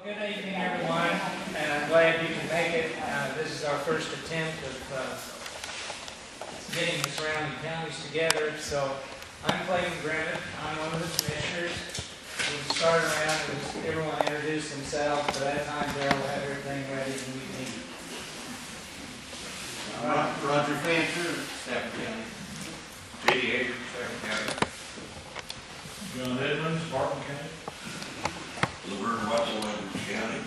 Good evening, everyone, and I'm glad you can make it. This is our first attempt of getting the surrounding counties together. So I'm Clayton Grimmett. I'm one of the commissioners. We started around and everyone introduced themselves. By that time, Darrell will have everything ready and we need. Roger Fancher, Stafford County. J.D. Hager, Stafford County. John Edmonds, Barton County. Laverne Whittle, Edwards County.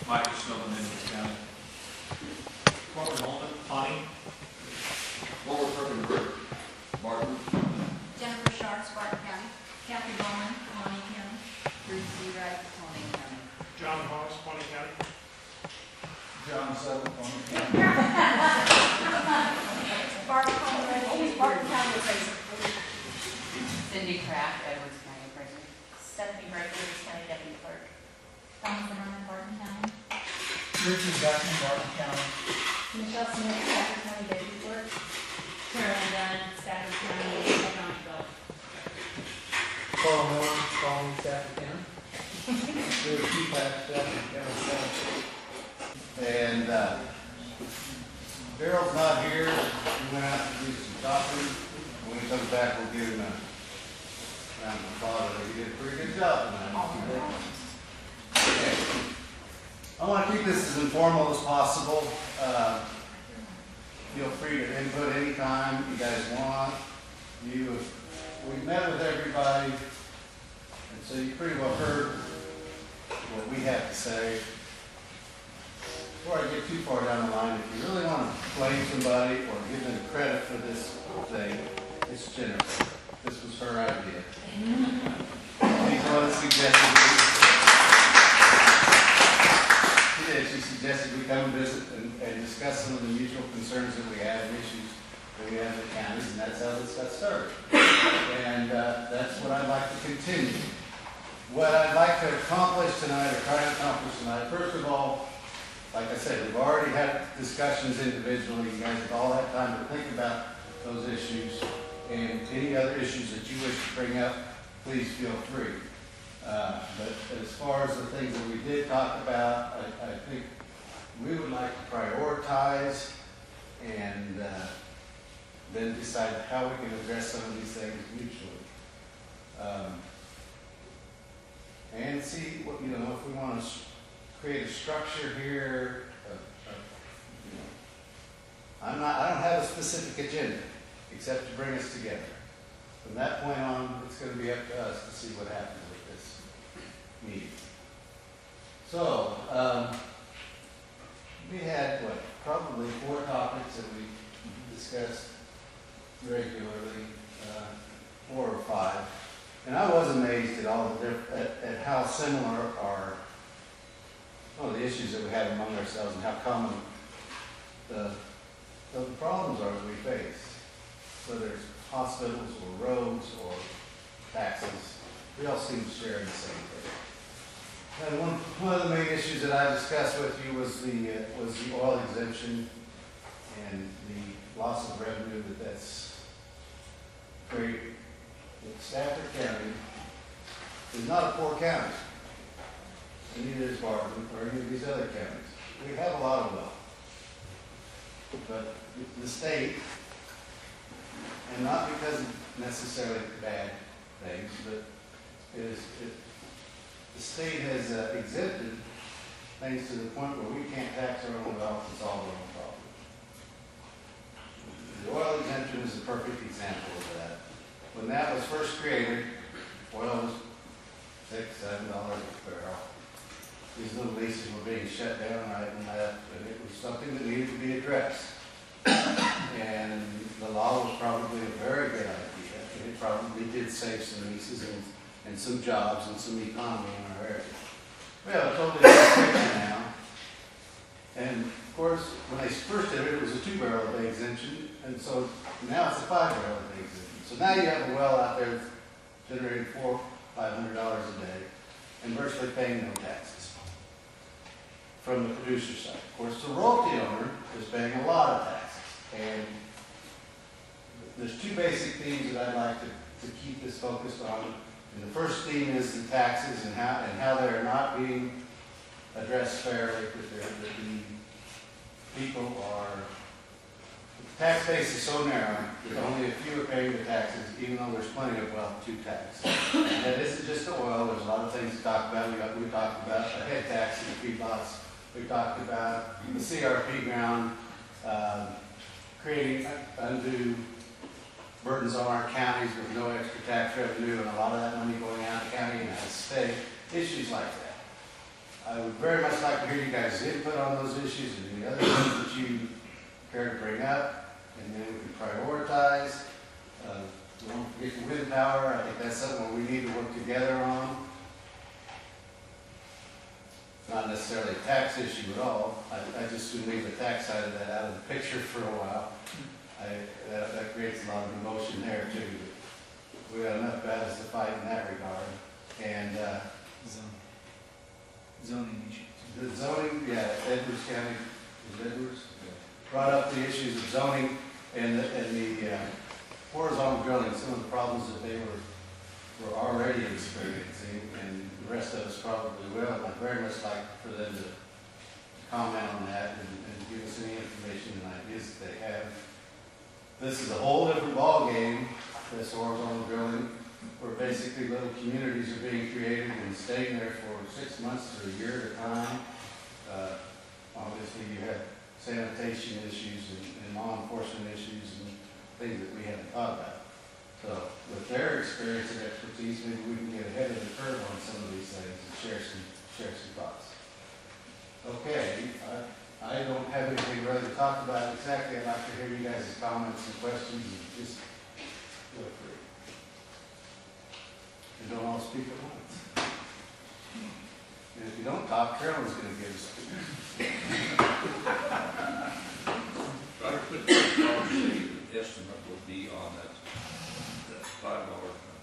Mike Snowden, Edmonds County. Robert Holman, Pawnee. Laura Perkins, Martin. Jennifer Sharp, Spartan County. Kathy Bowman, Pawnee County. Bruce D. Wright, Pawnee County. John Hawes, Pawnee County. John Sutton, Pawnee County. Barton County, Barton County President. Cindy Kraft, Edwards County President. Stephanie Bright, Edwards County Deputy Clerk. Thomas Zimmerman, Barton County. Richard Beckman, Barton County. Michelle Smith, Stafford County Deputy Clerk. Carolyn Dunn, Stafford County Economic Development. Carl Moore, calling Stafford County. We're the chief at Stafford County. And Darrell's not here. We went out to do some shopping. When he comes back, we'll give him a round of applause. He did a pretty good job tonight. Okay. I want to keep this as informal as possible. Feel free to input anytime you guys want. We've met with everybody, and so you pretty well heard what we have to say. Before I get too far down the line, if you really want to blame somebody or give them credit for this thing, it's Jennifer. This was her idea. She's the one that suggested she did. She suggested we come visit and discuss some of the mutual concerns that we have and issues that we have in the counties, and that's how this got started. And that's what I'd like to continue. What I'd like to accomplish tonight, or try to accomplish tonight, first of all, like I said, we've already had discussions individually. You guys have all had time to think about those issues, and any other issues that you wish to bring up, please feel free. But as far as the things that we did talk about, I think we would like to prioritize and then decide how we can address some of these things mutually. And see what, if we want to create a structure here. I don't have a specific agenda except to bring us together. From that point on, it's going to be up to us to see what happens with this meeting. So, we had, probably 4 topics that we discussed regularly, 4 or 5. And I was amazed at all at how similar the issues that we have among ourselves and how common the problems are that we face, whether it's hospitals or roads or taxes. We all seem to share in the same thing. And one of the main issues that I discussed with you was the oil exemption and the loss of revenue that's created. Stafford County is not a poor county, and neither is Barton or any of these other counties. We have a lot of wealth. But the state, and not because of necessarily bad things, but the state has exempted things to the point where we can't tax our own wealth and solve our own problems. The oil exemption is a perfect example of that. When that was first created, oil was $6, $7 a barrel. These little leases were being shut down right and left, and it was something that needed to be addressed. And the law was probably a very good idea, and it probably did save some leases and some jobs and some economy in our area. We have a totally different picture now. And of course, when they first did it, it was a 2-barrel a day exemption, and so now it's a 5-barrel a day exemption. So now you have a well out there generating $400, $500 a day and virtually paying no taxes from the producer's side. Of course, the royalty owner is paying a lot of taxes. And there's 2 basic themes that I'd like to keep this focused on And the first theme is the taxes and how they are not being addressed fairly, that the people are, the tax base is so narrow that only a few are paying the taxes, even though there's plenty of wealth to tax. And that isn't just the oil, there's a lot of things to talk about. We talked about the head tax in the feedlots. We talked about the CRP ground, creating undue burdens on our counties with no extra tax revenue and a lot of that money going out of county and out of state, issues like that. I would very much like to hear you guys' input on those issues and the other things that you care to bring up, and then we can prioritize. Don't forget the wind power. I think that's something we need to work together on. Not necessarily a tax issue at all. I just would leave the tax side of that out of the picture for a while. That creates a lot of emotion there too. We got enough battles to fight in that regard. And Zoning issues. the zoning, yeah, Edwards County, is it Edwards? Brought up the issues of zoning and the horizontal drilling, some of the problems that they were already experiencing, and the rest of us probably will. I'd very much like for them to comment on that and give us any information and ideas that they have. This is a whole different ballgame, this horizontal drilling, where basically little communities are being created and staying there for 6 months to a year at a time. Obviously, you have sanitation issues and law enforcement issues and things that we haven't thought about. So with their experience and expertise, maybe we can get ahead of the curve on some of these things and share some thoughts. Okay, I don't have anything really to talk about exactly. I'd like to hear you guys' comments and questions, and just feel free. And don't all speak at once. And if you don't talk, Carolyn's going to give us. Try to put the estimate would be on that $5 a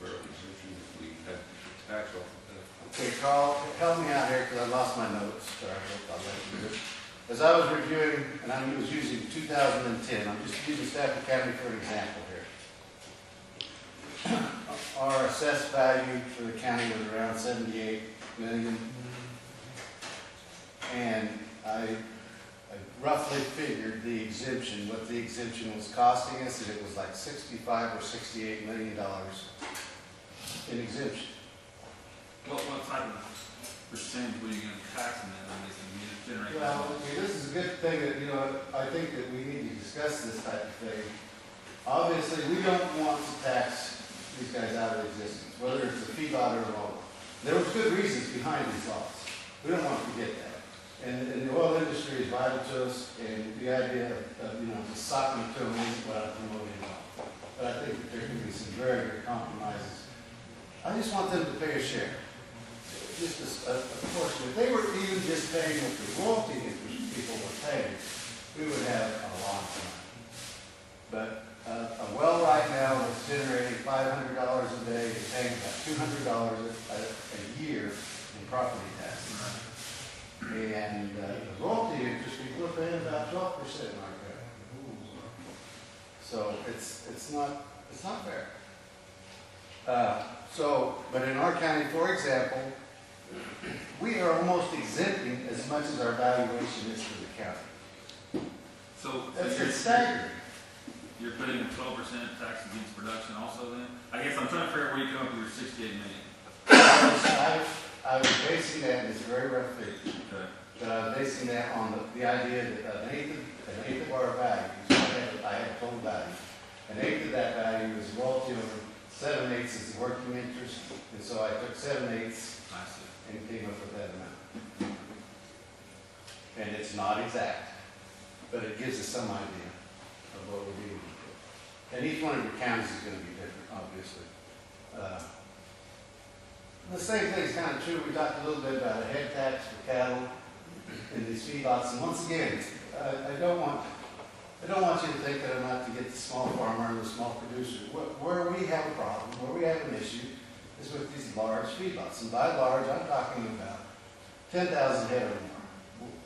barrel exemption if we had tax off of that. Okay, Carl, help me out here because I lost my notes. Sorry, I'll let you do it. As I was reviewing, and I was using 2010, I'm just using Stafford County for an example here. Our assessed value for the county was around 78 million. And I roughly figured the exemption, what the exemption was costing us, and it was like $65 or $68 million in exemption. What type of percentage were you going to tax them at on this? Generate Well, okay, this is a good thing that, I think that we need to discuss this type of thing. Obviously, we don't want to tax these guys out of existence, whether it's a feedlot or a loan. There was good reasons behind these laws. We don't want to forget that. And the oil industry is vital to us, and the idea of just socking to them isn't what I'm promoting at all. But I think that there can be some very good compromises. I just want them to pay a share. Just a portion. If they were even just paying what the royalty interest people were paying, we would have a long time. But a well right now is generating $500 a day, is paying about $200 a year in property taxes. And the royalty interest people are paying about 12% like that. So it's not fair. But in our county, for example, we are almost exempting as much as our valuation is for the county. So It's staggering. you're putting a 12% tax against production also then? I guess I'm trying to figure out where you come up with your 68 million. I was basing that, and it's a very rough figure, Okay. but I was basing that on the idea that an eighth of our value, so I had a total value. An eighth of that value is royalty over 7/8 is the working interest, and so I took 7/8 I see. and came up with that amount. And it's not exact, but it gives us some idea of what we're dealing with. And each one of your counties is going to be different, obviously. The same thing is kind of true. We talked a little bit about a head tax for cattle in these feedlots. And once again, I don't want you to think that I'm out to get the small farmer and the small producer. Where we have a problem, where we have an issue, is with these large feedlots. And by large, I'm talking about 10,000 head or more.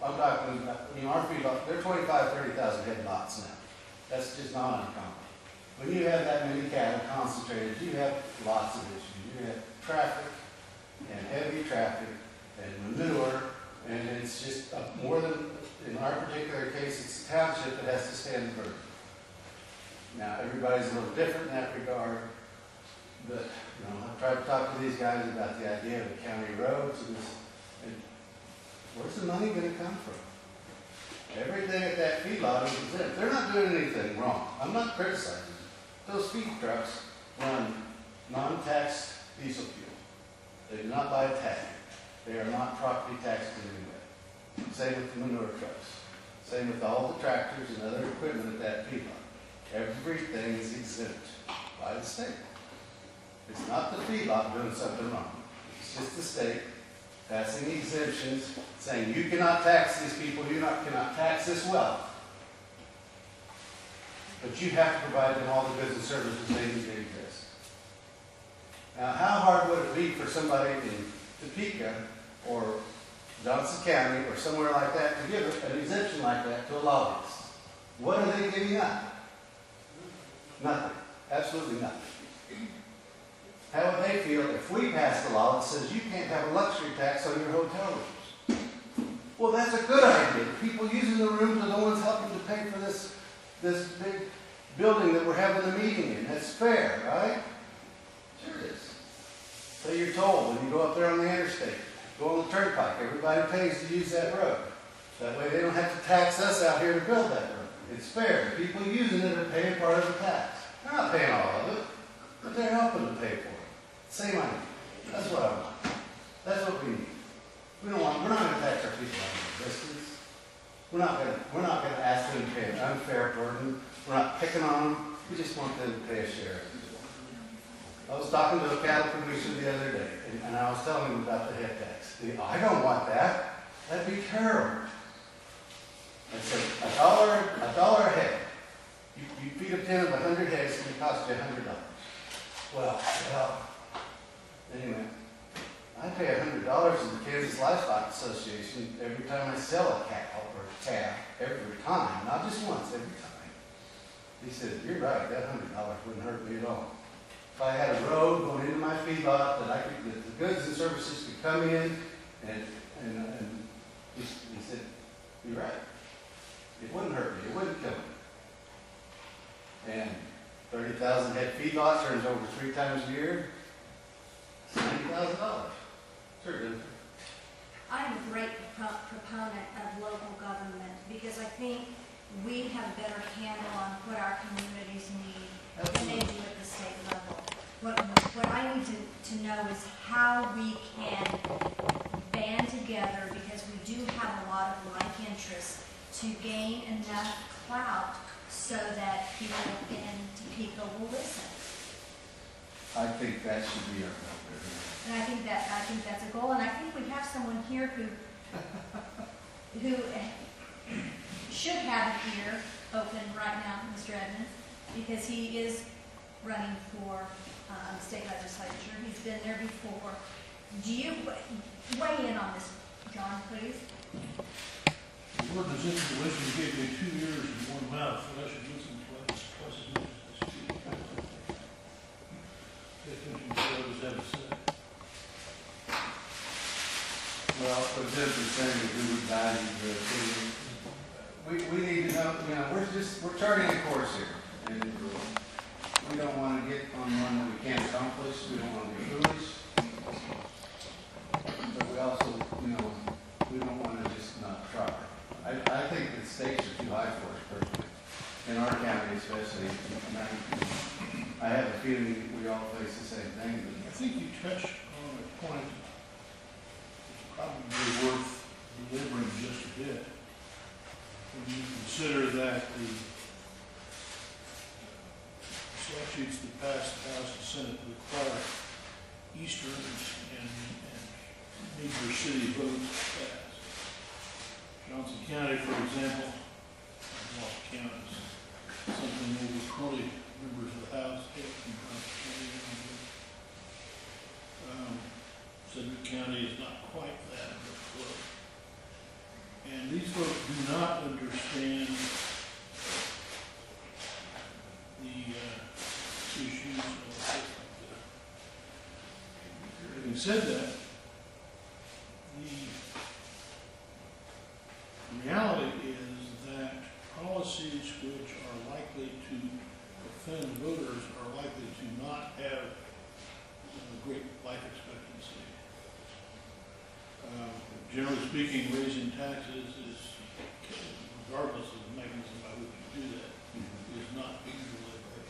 I'm talking about, our feedlot, they're 25,000, 30,000 head lots now. That's just not uncommon. when you have that many cattle concentrated, you have lots of issues. You have traffic and heavy traffic and manure, and it's just more than, in our particular case, it's the township that has to stand the burden. Now, everybody's a little different in that regard, but, I've tried to talk to these guys about the idea of the county roads and this, and where's the money gonna come from? Everything at that feedlot is exempt. They're not doing anything wrong. I'm not criticizing them. Those feed trucks run non-taxed diesel fuel. They do not buy a tag. They are not property taxed in any way. Same with the manure trucks. Same with all the tractors and other equipment at that feedlot. Everything is exempt by the state. It's not the feedlot doing something wrong. It's just the state passing exemptions, saying you cannot tax these people, cannot tax this wealth. But you have to provide them all the goods and services they need to exist. Now, how hard would it be for somebody in Topeka or Johnson County or somewhere like that to give an exemption like that to a lobbyist? What are they giving up? Nothing. Absolutely nothing. How would they feel if we passed a law that says you can't have a luxury tax on your hotel rooms? Well, that's a good idea. The people using the rooms are the ones helping to pay for this big building that we're having the meeting in. That's fair, right? Sure it is. So you're told when you go up there on the interstate, go on the turnpike, everybody pays to use that road. That way they don't have to tax us out here to build that road. It's fair. The people using it are paying part of the tax. They're not paying all of it, but they're helping to pay for it. Same idea. That's what I want. That's what we need. We're not going to tax our people out of their distance. We're not going to ask them to pay an unfair burden. We're not picking on them. We just want them to pay a share. I was talking to a cattle producer the other day, and I was telling him about the head tax. I don't want that. That'd be terrible. I said, $1 a head. You feed a pen of 100 heads, it's going to cost you $100. Well, anyway, I pay $100 to the Kansas Livestock Association every time I sell a cow or a calf, every time, not just once, every time. He said, you're right, that $100 wouldn't hurt me at all. If I had a road going into my feedlot that the goods and services could come in, and he said, you're right. It wouldn't hurt me, it wouldn't kill me. And 30,000 head feedlot turns over 3 times a year. It's $90,000. Sure does. I'm a great proponent of local government because I think we have a better handle on what our communities need than they do at the state level. What I need to know is how we can band together, because we do have a lot of like interests, to gain enough clout so that people in Topeka will listen. I think that should be our goal. And I think that's a goal, and I think we have someone here who should have an ear open right now, Mr. Edmonds, because he is running for state legislature. He's been there before. Do you weigh in on this, John, please? The word is intuition gave me 2 ears and 1 mouth, and I should listen twice as much as I speak. Pay attention to what others have to say. Well, what's interesting is we would value the opinion. We need to know, we're charting a course here. And we don't want to get on one that we can't accomplish. We don't want to be foolish. But we also, we don't want to just not try. I think the stakes are too high for us personally. In our county especially. I have a feeling we all face the same thing. I think you touched on a point probably worth delivering just a bit. When you consider that the statutes that passed the House and Senate require Eastern and major city votes passed. Johnson County, for example, Walker County is something over 20 members of the House get from Johnson County. Sedgwick County is not quite that, but close. And these folks do not understand the issues of a place like that. Having said that, the reality is that policies which are likely to offend voters are likely to not have great life expectancy. Generally speaking, raising taxes is, regardless of the mechanism by which you do that, is not usually a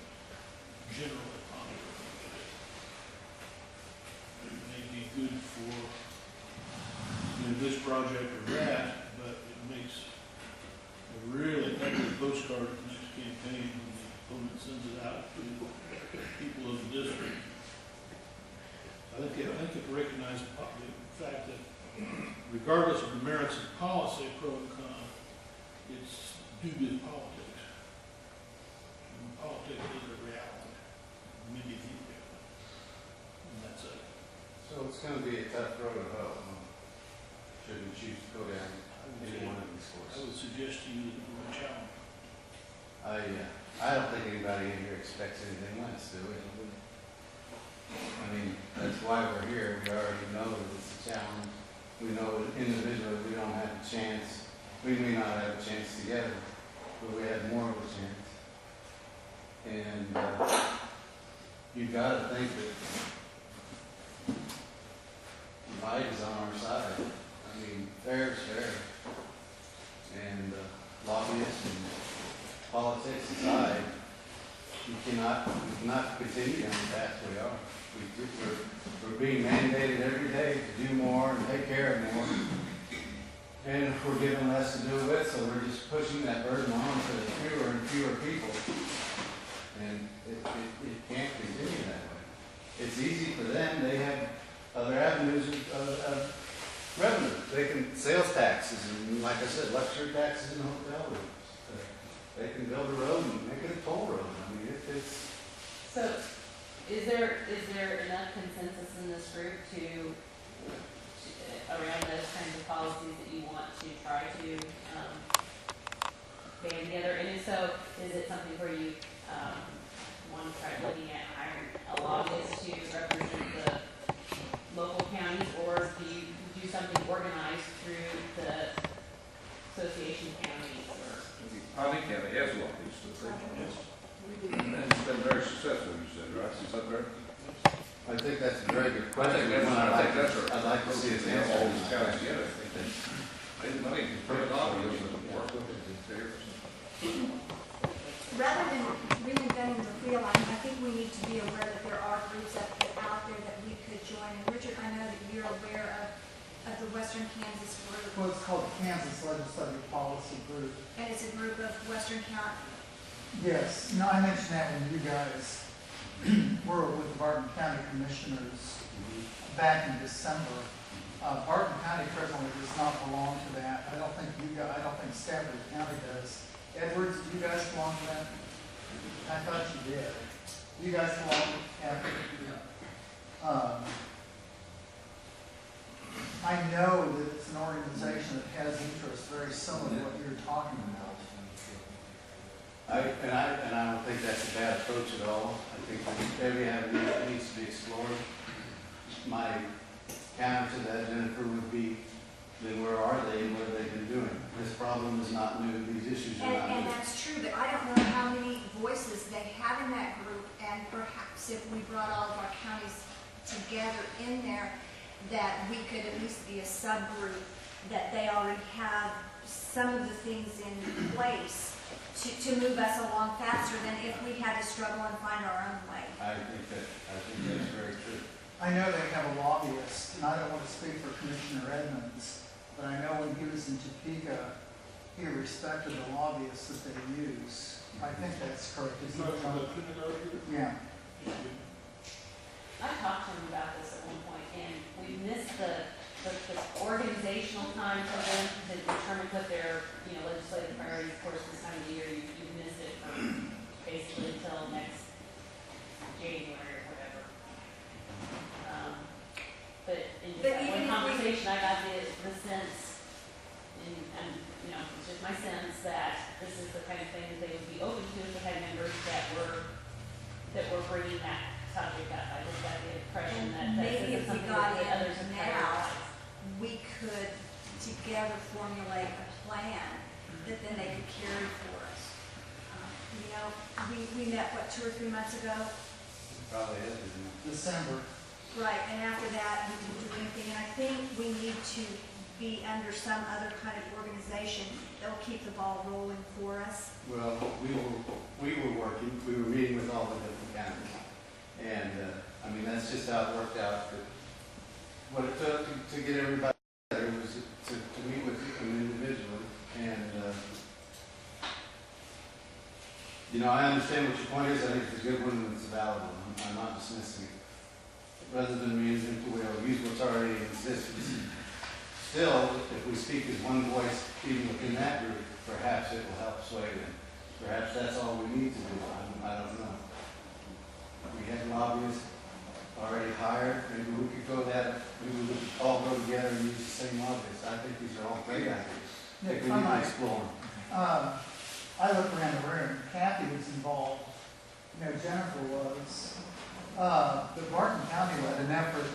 generally popular. It may be good for this project or that, but it makes a really ugly postcard at the next campaign when the opponent sends it out to people of the district. I think you have to recognize the fact that regardless of the merits of policy, pro and con, it's do-good politics. And politics is a reality. Many people get it. And that's it. So it's gonna be a tough road to hoe. Should we choose to go down any one of these I courses? would suggest to you that we're a challenge. I don't think anybody in here expects anything less, do we? I mean, that's why we're here. We already know that it's a challenge. We know that individually we don't have a chance. We may not have a chance together, but we have more of a chance. And you've got to think that might is on our side. I mean, fair is fair. And lobbyists and politics aside, we cannot continue on the path we are. We're being mandated every day to do more and take care of more. And we're given less to do with, so we're just pushing that burden on to fewer and fewer people. And it can't continue that way. It's easy for them. They have other avenues of revenue. They can, sales taxes, and like I said, luxury taxes and hotel rooms. They can build a road and make it a toll road. I mean, it's. So, is there enough consensus in this group to around those kinds of policies that you want to try to band together? And if so, is it something where you want to try looking at hiring a lobbyist to represent the local counties, or do you do something organized through the association counties? Or Holly County has a lot of these stuff. And it's been very successful, you said, right? Is that right? I think that's a very good question. I think that's right. I'd like to see his answer. All these counties together, I think that's, I think it's pretty obvious that the work with it is there. Rather than reinventing the wheel, I think we need to be aware that there are groups out there that we could join. And Richard, I know that you're aware of the Western Kansas group. Well, it's called the Kansas Legislative Policy Group. And it's a group of Western County. Yes, no, I mentioned that when you guys were with the Barton County Commissioners back in December. Barton County presently does not belong to that. I don't think Stafford County does. Edwards, do you guys belong to that? I thought you did. You guys belong to Stafford? I know that it's an organization that has interests very similar to what you're talking about. I don't think that's a bad approach at all. I think every avenue that needs to be explored. My counter to that, Jennifer, would be, then where are they and what have they been doing? This problem is not new. These issues are not And new. that's true, but I don't know how many voices they have in that group, and perhaps if we brought all of our counties together in there, that we could at least be a subgroup, that they already have some of the things in place to move us along faster than if we had to struggle and find our own way. I think that's very true. I know they have a lobbyist, and I don't want to speak for Commissioner Edmonds, but I know when he was in Topeka, he respected the lobbyists that they use. I think that's correct. Is he Yeah. I talked to him about this at one point, and we missed the organizational time for them to determine what their legislative priorities. Of course, this time of the year, you missed it from basically until next January or whatever. But in just that one conversation, I got the sense, and it's just my sense that this is the kind of thing that they would be open to if they had members that were that we're bringing that subject up. I just got the impression that Maybe this is if we something got that the in others have now, prioritized. we could together formulate a plan that then they could carry for us. You know, we met, what, 2 or 3 months ago? Probably is, isn't it? December. Right, and after that, we didn't do anything, and I think we need to be under some other kind of organization that will keep the ball rolling for us. Well, we were meeting with all the different counties. And, I mean, that's just how it worked out. But what it took to get everybody together was to meet with them individually. And, you know, I understand what your point is. I think it's a good one and it's a valid one. I'm not dismissing it. Rather than reinvent the wheel, use what's already in existence. Still, if we speak as one voice, even within that group, perhaps it will help sway them. Perhaps that's all we need to do. I don't know. We have lobbyists already hired. Maybe we could go that. Maybe we could all go together and use the same lobbyists. I think these are all great ideas. I think we need to explore them. I look around the room, Kathy was involved, you know, Jennifer was. But Barton County led an effort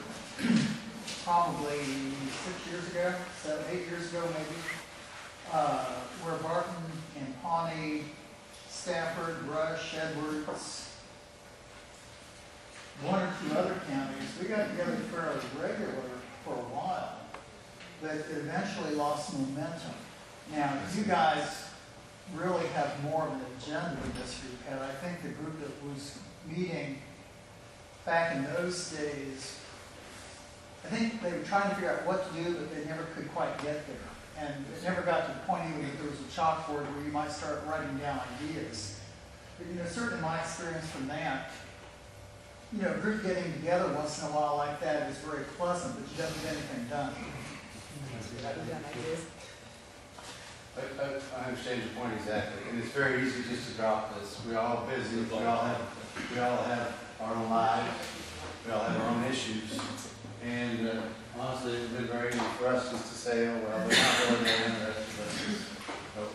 probably 6 years ago, 7, 8 years ago maybe, where Barton and Pawnee, Stafford, Rush, Edwards, 1 or 2 other counties, we got together fairly regular for a while, but it eventually lost momentum. Now, you guys really have more of an agenda than this group had. I think the group that was meeting back in those days, I think they were trying to figure out what to do, but they never could quite get there. And it never got to the point even that there was a chalkboard where you might start writing down ideas. But, you know, certainly my experience from that, you know, group getting together once in a while like that is very pleasant, but you don't get anything done. I understand your point exactly, and it's very easy just to drop this. We're all busy. We all have our own lives. We all have our own issues. And honestly, it's been very easy for us just to say, oh, well, they're not really that interested. But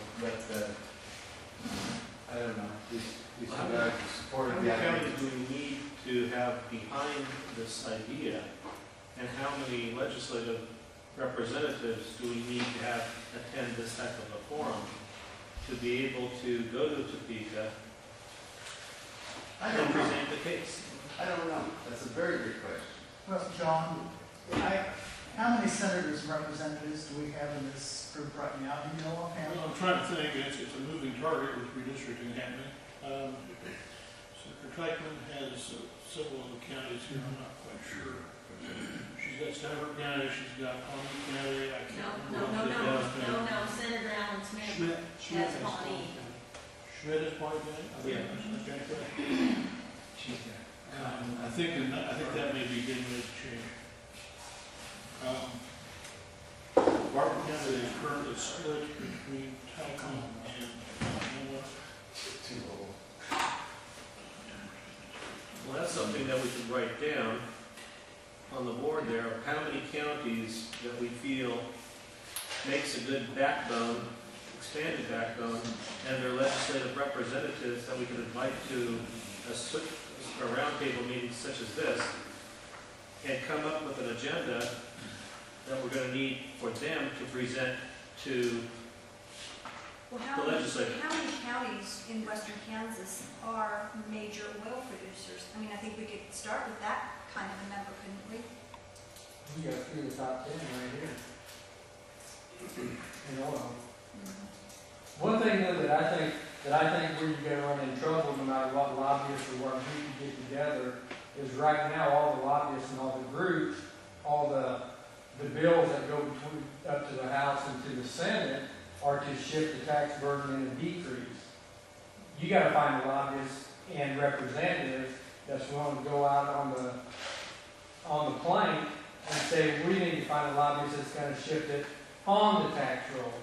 I don't know. These guys are supportive How of the many idea. counties do we need to have behind this idea? And how many legislative representatives do we need to have attend this type of a forum to be able to go to Topeka I and don't know. present the case? I don't know. That's a very good question. Well, John, how many senators and representatives do we have in this group right now? Do you know offhand? Well, I'm trying to think, it's a moving target with redistricting happening. Senator Teichman has several of the counties here, I'm not quite sure. She's got Stafford County, she's got Pawnee County, I can't remember. No, Senator Allen Smith Schmidt. has Pawnee. Schmidt is Pawnee County? Yeah. I think that may be getting ready to change. Barton County is currently split between Talcott and Iowa. Too old. Well, that's something that we can write down on the board there, of how many counties that we feel makes a good backbone, expanded backbone, and their legislative representatives that we can invite to a roundtable meeting such as this, and come up with an agenda that we're going to need for them to present to Well, the legislature. how many counties in western Kansas are major oil producers? I mean, I think we could start with that kind of a number, couldn't we? You got 3 of the top 10 right here. In oil. One thing though that I think where you're gonna run into trouble no matter what lobbyists or what group you get together is right now all the lobbyists and all the groups, all the bills that go between up to the House and to the Senate are to shift the tax burden and a decrease. You gotta find a lobbyist and representative that's willing to go out on the plank and say, we need to find a lobbyist that's gonna shift it on the tax roll.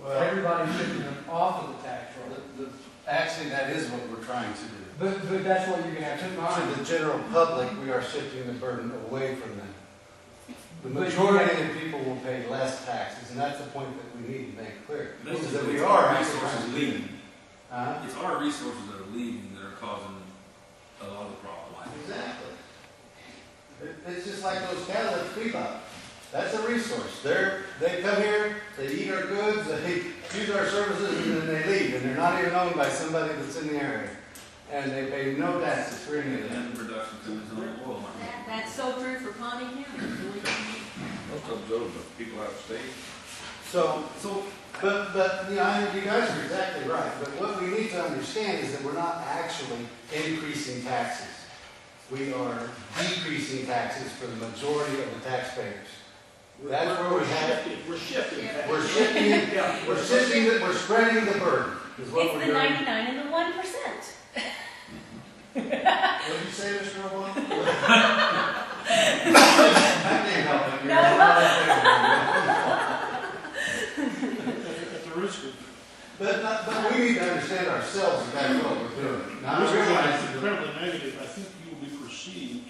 Well, Everybody's shifting them off of the tax roll. actually, that is what we're trying to do. But that's what you're gonna have to find. To the general public, we are shifting the burden away from them. The But majority of people will pay less taxes, and that's the point that we need to make clear. That's Is just that we it's are our actually resources trying to leaving. Huh? It's our resources that are leaving that are causing a lot feedlot. That's a resource. They come here, they eat our goods, they use our services, and then they leave. And they're not even owned by somebody that's in the area. And they pay no taxes for any of that. And the production comes on the oil market. That's so true for Pawnee County. Most of those are people out of state. But you know, you guys are exactly right. But what we need to understand is that we're not actually increasing taxes. We are decreasing taxes for the majority of the taxpayers. That's where we have. We're shifting. We're shifting. We're spreading the burden. Is what It's we're the doing. 99 and the 1%. What did you say, Mr. Obama? I can't help it. No. At the risk of. But we need to understand ourselves that that's what we're doing. Now, I This realize is that incredibly negative. I think you will be perceived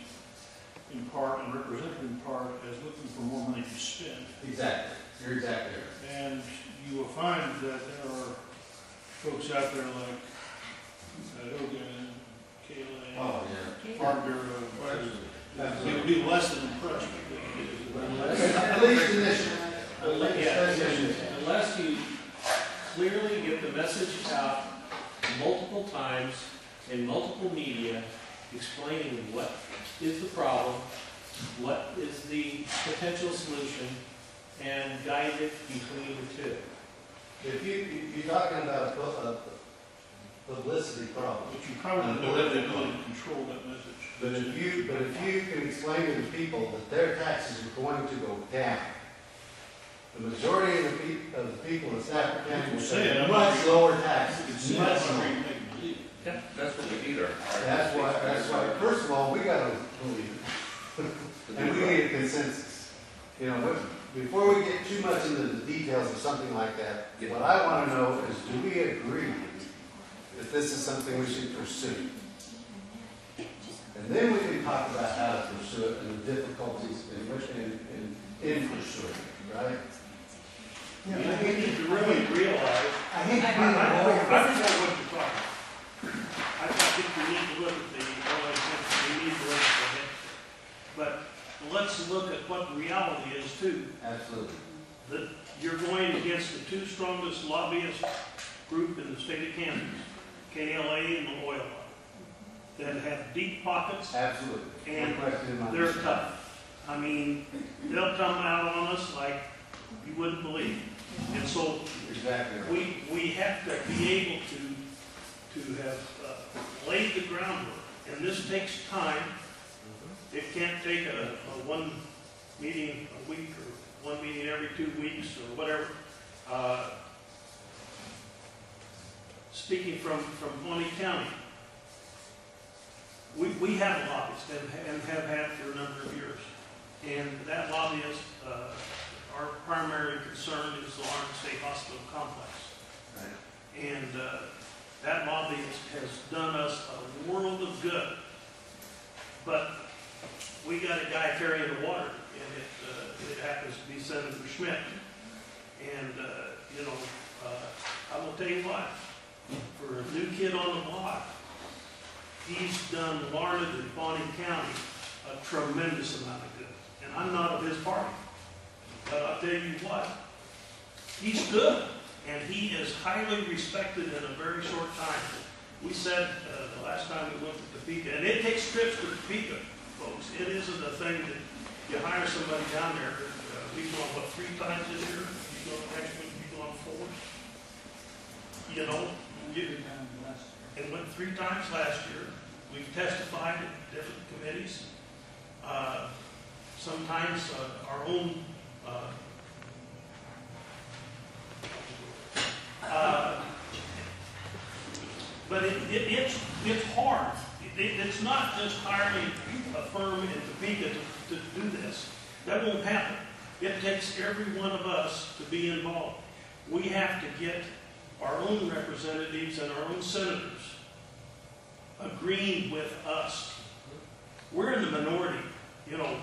in part and represented in part as looking for more money to spend. exactly. You're exactly right. And you will find that there are folks out there like Hogan, Kayla, Oh, yeah. Farm Bureau. You'll be less than impressed. At least initially. Unless you clearly get the message out multiple times in multiple media explaining what is the problem, what is the potential solution, and guide it between the two. If you're talking about a publicity problem, But you probably don't have the ability to control that message. but if you can explain to the people that their taxes are going to go down, the majority of the people in Stafford County will pay much lower taxes, much lower. Yeah, that's what we need our. That's why, first of all, we gotta believe it. And we need a consensus. You know, before we get too much into the details of something like that, what I wanna know is, do we agree that this is something we should pursue? And then we can talk about how to pursue it and the difficulties in pursuing it, right? You need to really realize, I hate to be I a know lawyer. what you're talking about. I think we need to look at the, we need to look at the, but let's look at what the reality is too. Absolutely. That you're going against the two strongest lobbyist group in the state of Kansas, KLA and the oil lobby, that have deep pockets Absolutely. and No question in my they're mind. tough. I mean, they'll come out on us like you wouldn't believe. And so Exactly right. we have to be able to have laid the groundwork, and this takes time. It can't take a one meeting a week or one meeting every 2 weeks or whatever. Speaking from Pawnee County, we have a lobbyist and have had for a number of years, and that lobbyist, our primary concern is the Lawrence State Hospital complex. Right. And that lobbyist has done us a world of good. But we got a guy carrying the water, and it happens to be Senator Schmidt. And, I will tell you what, for a new kid on the block, he's done Larned and Pawnee County a tremendous amount of good. And I'm not of his party. But I'll tell you what, he's good, and he is highly respected in a very short time. We said the last time we went to Topeka, and it takes trips to Topeka, folks. It isn't a thing that you hire somebody down there. We've gone, 3 times this year? You go next week, you go on 4. You know, it went 3 times last year. We've testified at different committees. Sometimes our own but it's hard. It's not just hiring a firm in Topeka to do this. That won't happen. It takes every one of us to be involved. We have to get our own representatives and our own senators agreeing with us. We're in the minority. You know,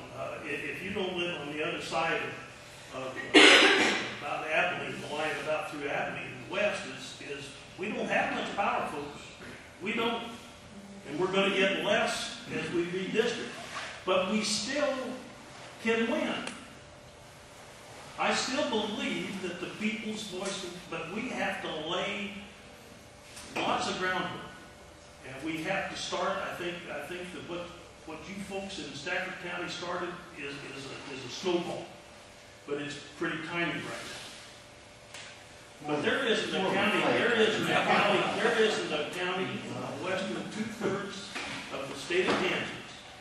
if you don't live on the other side of about Abilene, the line about through Abilene, the west is we don't have much power, folks. We don't. And we're going to get less as we redistrict. But we still can win. I still believe that the people's voice, but we have to lay lots of groundwork. And we have to start, I think that what you folks in Stafford County started is a snowball. But it's pretty tiny right now. But there isn't a county in the western 2/3 of the state of Kansas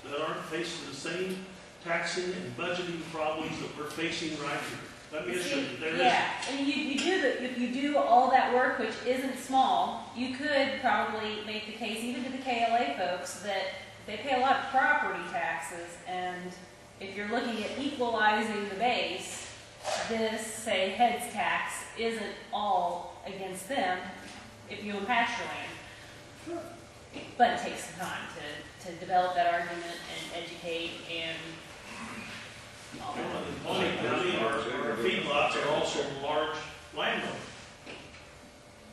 that aren't facing the same taxing and budgeting problems that we're facing right here. Let me assure you, there is. Yeah, and if you do all that work, which isn't small, you could probably make the case, even to the KLA folks, that they pay a lot of property taxes, and if you're looking at equalizing the base, this, say, heads tax isn't all against them if you own pasture land. Sure. But it takes some time to develop that argument and educate and all that. Well, in Bonnie County, our feedlots are also large landowners.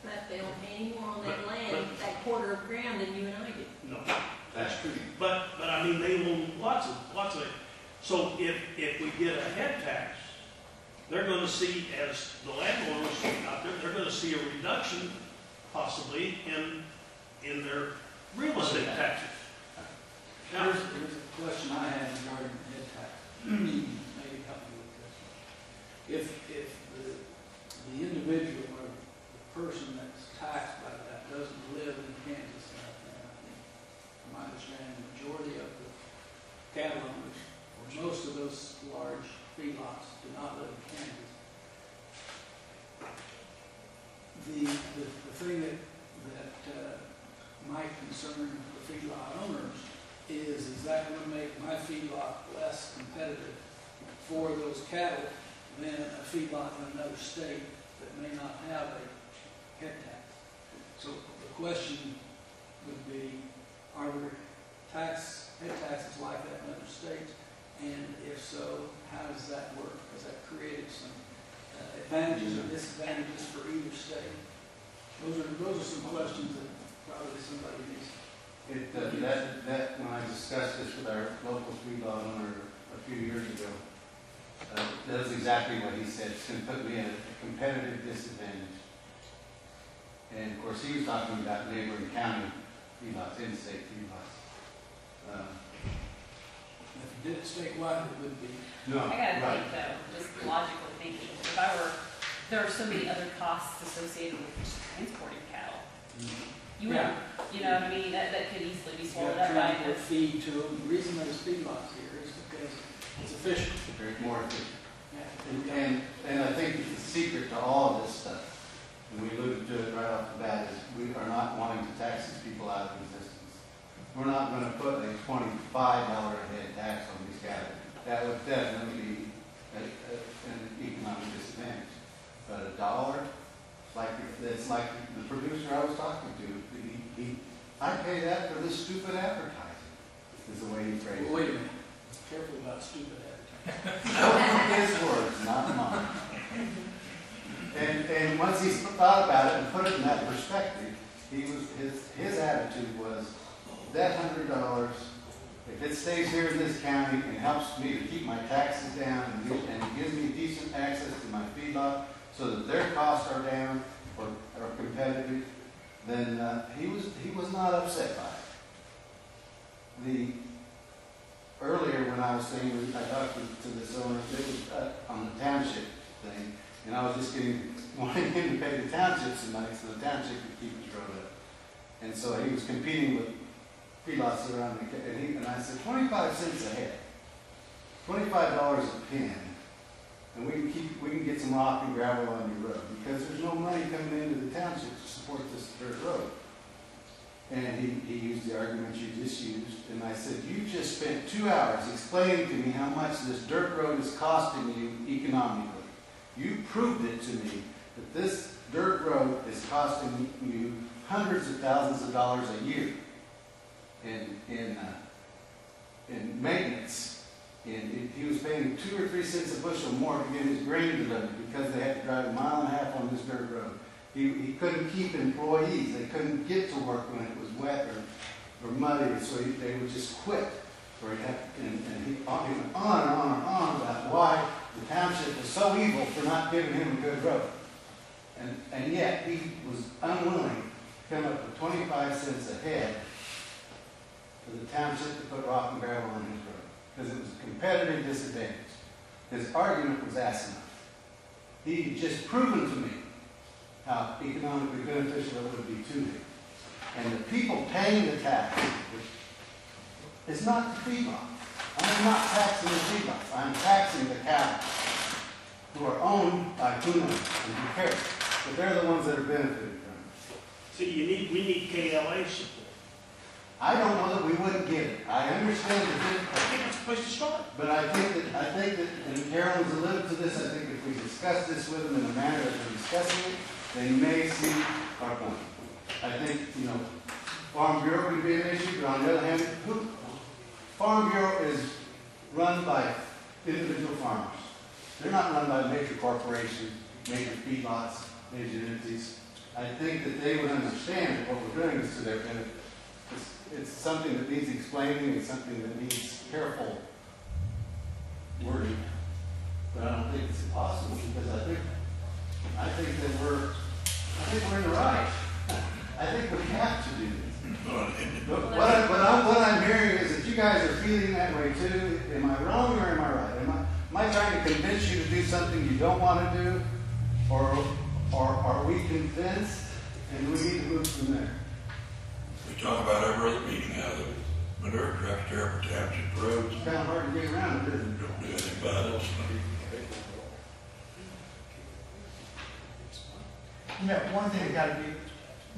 But they don't pay any more on that land, that quarter of ground than you and I do. No, that's true. But I mean, they own lots of it. So if we get a head tax, they're going to see, as the landowners out there, they're going to see a reduction possibly in their real estate taxes. Now, Here's a question I had regarding the head tax. Maybe help me with this. If the individual or the person that's taxed by that doesn't live in Kansas, and I think, from my understanding, the majority of the cattle owners, or most of those large feedlots, do not live in Kansas. The thing that might concern the feedlot owners is that going to make my feedlot less competitive for those cattle than a feedlot in another state that may not have a head tax? So the question would be, are there head taxes like that in other states? And if so, how does that work? Has that created some advantages or disadvantages for either state? Those are some questions that probably somebody needs. That when I discussed this with our local feedlot owner a few years ago, that was exactly what he said. It's going to put me at a competitive disadvantage. And of course, he was talking about neighboring county feedlots, in-state feedlots. If you did it statewide, it would be. No, I gotta right. think though, just logical thinking. There are so many other costs associated with just transporting cattle. You know what I mean? That could easily be You swallowed got up to by transport this. feed to them. The reason there's feedlots here is because it's efficient. Very more efficient. Yeah. And I think the secret to all of this stuff, and we alluded to it right off the bat, is we are not wanting to tax these people out of existence. We're not going to put a $25 a head tax on these cattle. That would definitely be an economic disadvantage. But $1, it's like the producer I was talking to. I pay that for this stupid advertising, is the way he phrased it. Well, wait a minute. Careful about stupid advertising. Those were his words, not mine. And once he thought about it and put it in that perspective, his attitude was, that $100, if it stays here in this county and helps me to keep my taxes down and gives me decent access to my feedlot so that their costs are down or competitive, then he was not upset by it. Earlier when I was saying, I talked to this owner, it was on the township thing, and I was just wanting him to pay the township some money so the township could keep his road up. And so he was competing with feedlots around and I said, 25 cents a head, $25 a pin, and we can get some rock and gravel on your road because there's no money coming into the township to support this dirt road. And he used the argument you just used, and I said, you just spent 2 hours explaining to me how much this dirt road is costing you economically. You proved it to me that this dirt road is costing you hundreds of thousands of dollars a year in maintenance. And he was paying 2 or 3 cents a bushel more to get his grain delivered because they had to drive 1.5 miles on this dirt road. He couldn't keep employees. They couldn't get to work when it was wet or muddy, so they would just quit. where he had, and he went on and on about why the township was so evil for not giving him a good road. And yet he was unwilling to come up with 25 cents a head for the township to put rock and gravel on his road, because it was a competitive disadvantage. His argument was asinine. He had just proven to me how economically beneficial it would be to him. And the people paying the tax is not the feedlot. I'm not taxing the feedlots. I'm taxing the cattle who are owned by Kuno and Buchanan. But they're the ones that are benefiting from it. So we need KLA support. I don't know that we wouldn't get it. I understand the I think that's the place to start. but I think that, and Carolyn's alluded to this, I think if we discuss this with them in the manner that we're discussing it, they may see our point. I think, Farm Bureau could be an issue, but on the other hand, Farm Bureau is run by individual farmers. They're not run by major corporations, major feedlots, major entities. I think that they would understand that what we're doing is to their benefit. It's something that needs explaining, it's something that needs careful wording. But I don't think it's impossible, because I think that we're in the right. I think we have to do this. But what I'm hearing is that you guys are feeling that way too. Am I wrong or am I right? Am I trying to convince you to do something you don't want to do? Or are we convinced and we need to move from there? We talk about every other meeting how the manure trucks tear up township roads. It's kind of hard to get around it, isn't it? Don't do anything about it. One thing you gotta do,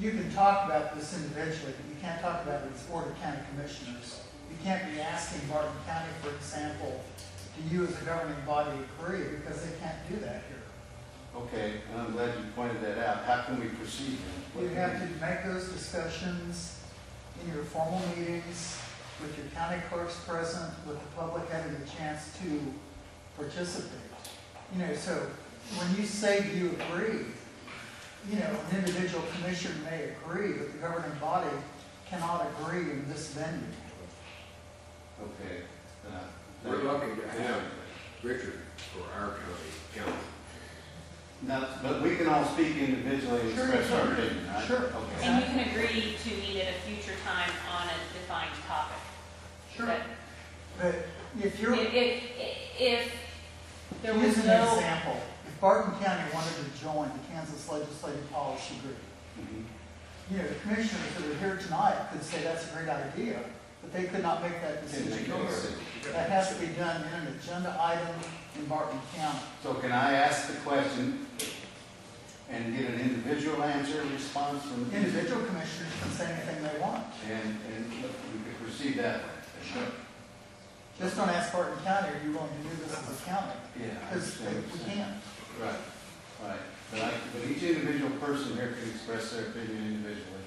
you can talk about this individually, but you can't talk about it as Board of County Commissioners. You can't be asking Barton County, for example, do you as a governing body agree, because they can't do that here. Okay, and I'm glad you pointed that out. How can we proceed then? You have to make those discussions in your formal meetings with your county clerks present, with the public having a chance to participate. So when you say do you agree, an individual commissioner may agree, but the governing body cannot agree in this venue. Okay. We're lucky to have Richard for our county. Now, but we can all speak individually and express our opinion, right? Sure. Okay. And you can agree to meet at a future time on a defined topic. Sure. But But if you're, if there here's was an no, example. If Barton County wanted to join the Kansas Legislative Policy Group, Mhm. the commissioners that are here tonight could say that's a great idea, but they could not make that Didn't make decision any here. sense. That has to be done in an agenda item in Barton County. So can I ask the question and get an individual answer, response from the Individual commissioners can say anything they want. And we could proceed that way. Sure. Just don't ask Barton County, are you willing to do this as a county? Yeah. I Because understand what we you're saying. can't. Right. But each individual person here can express their opinion individually.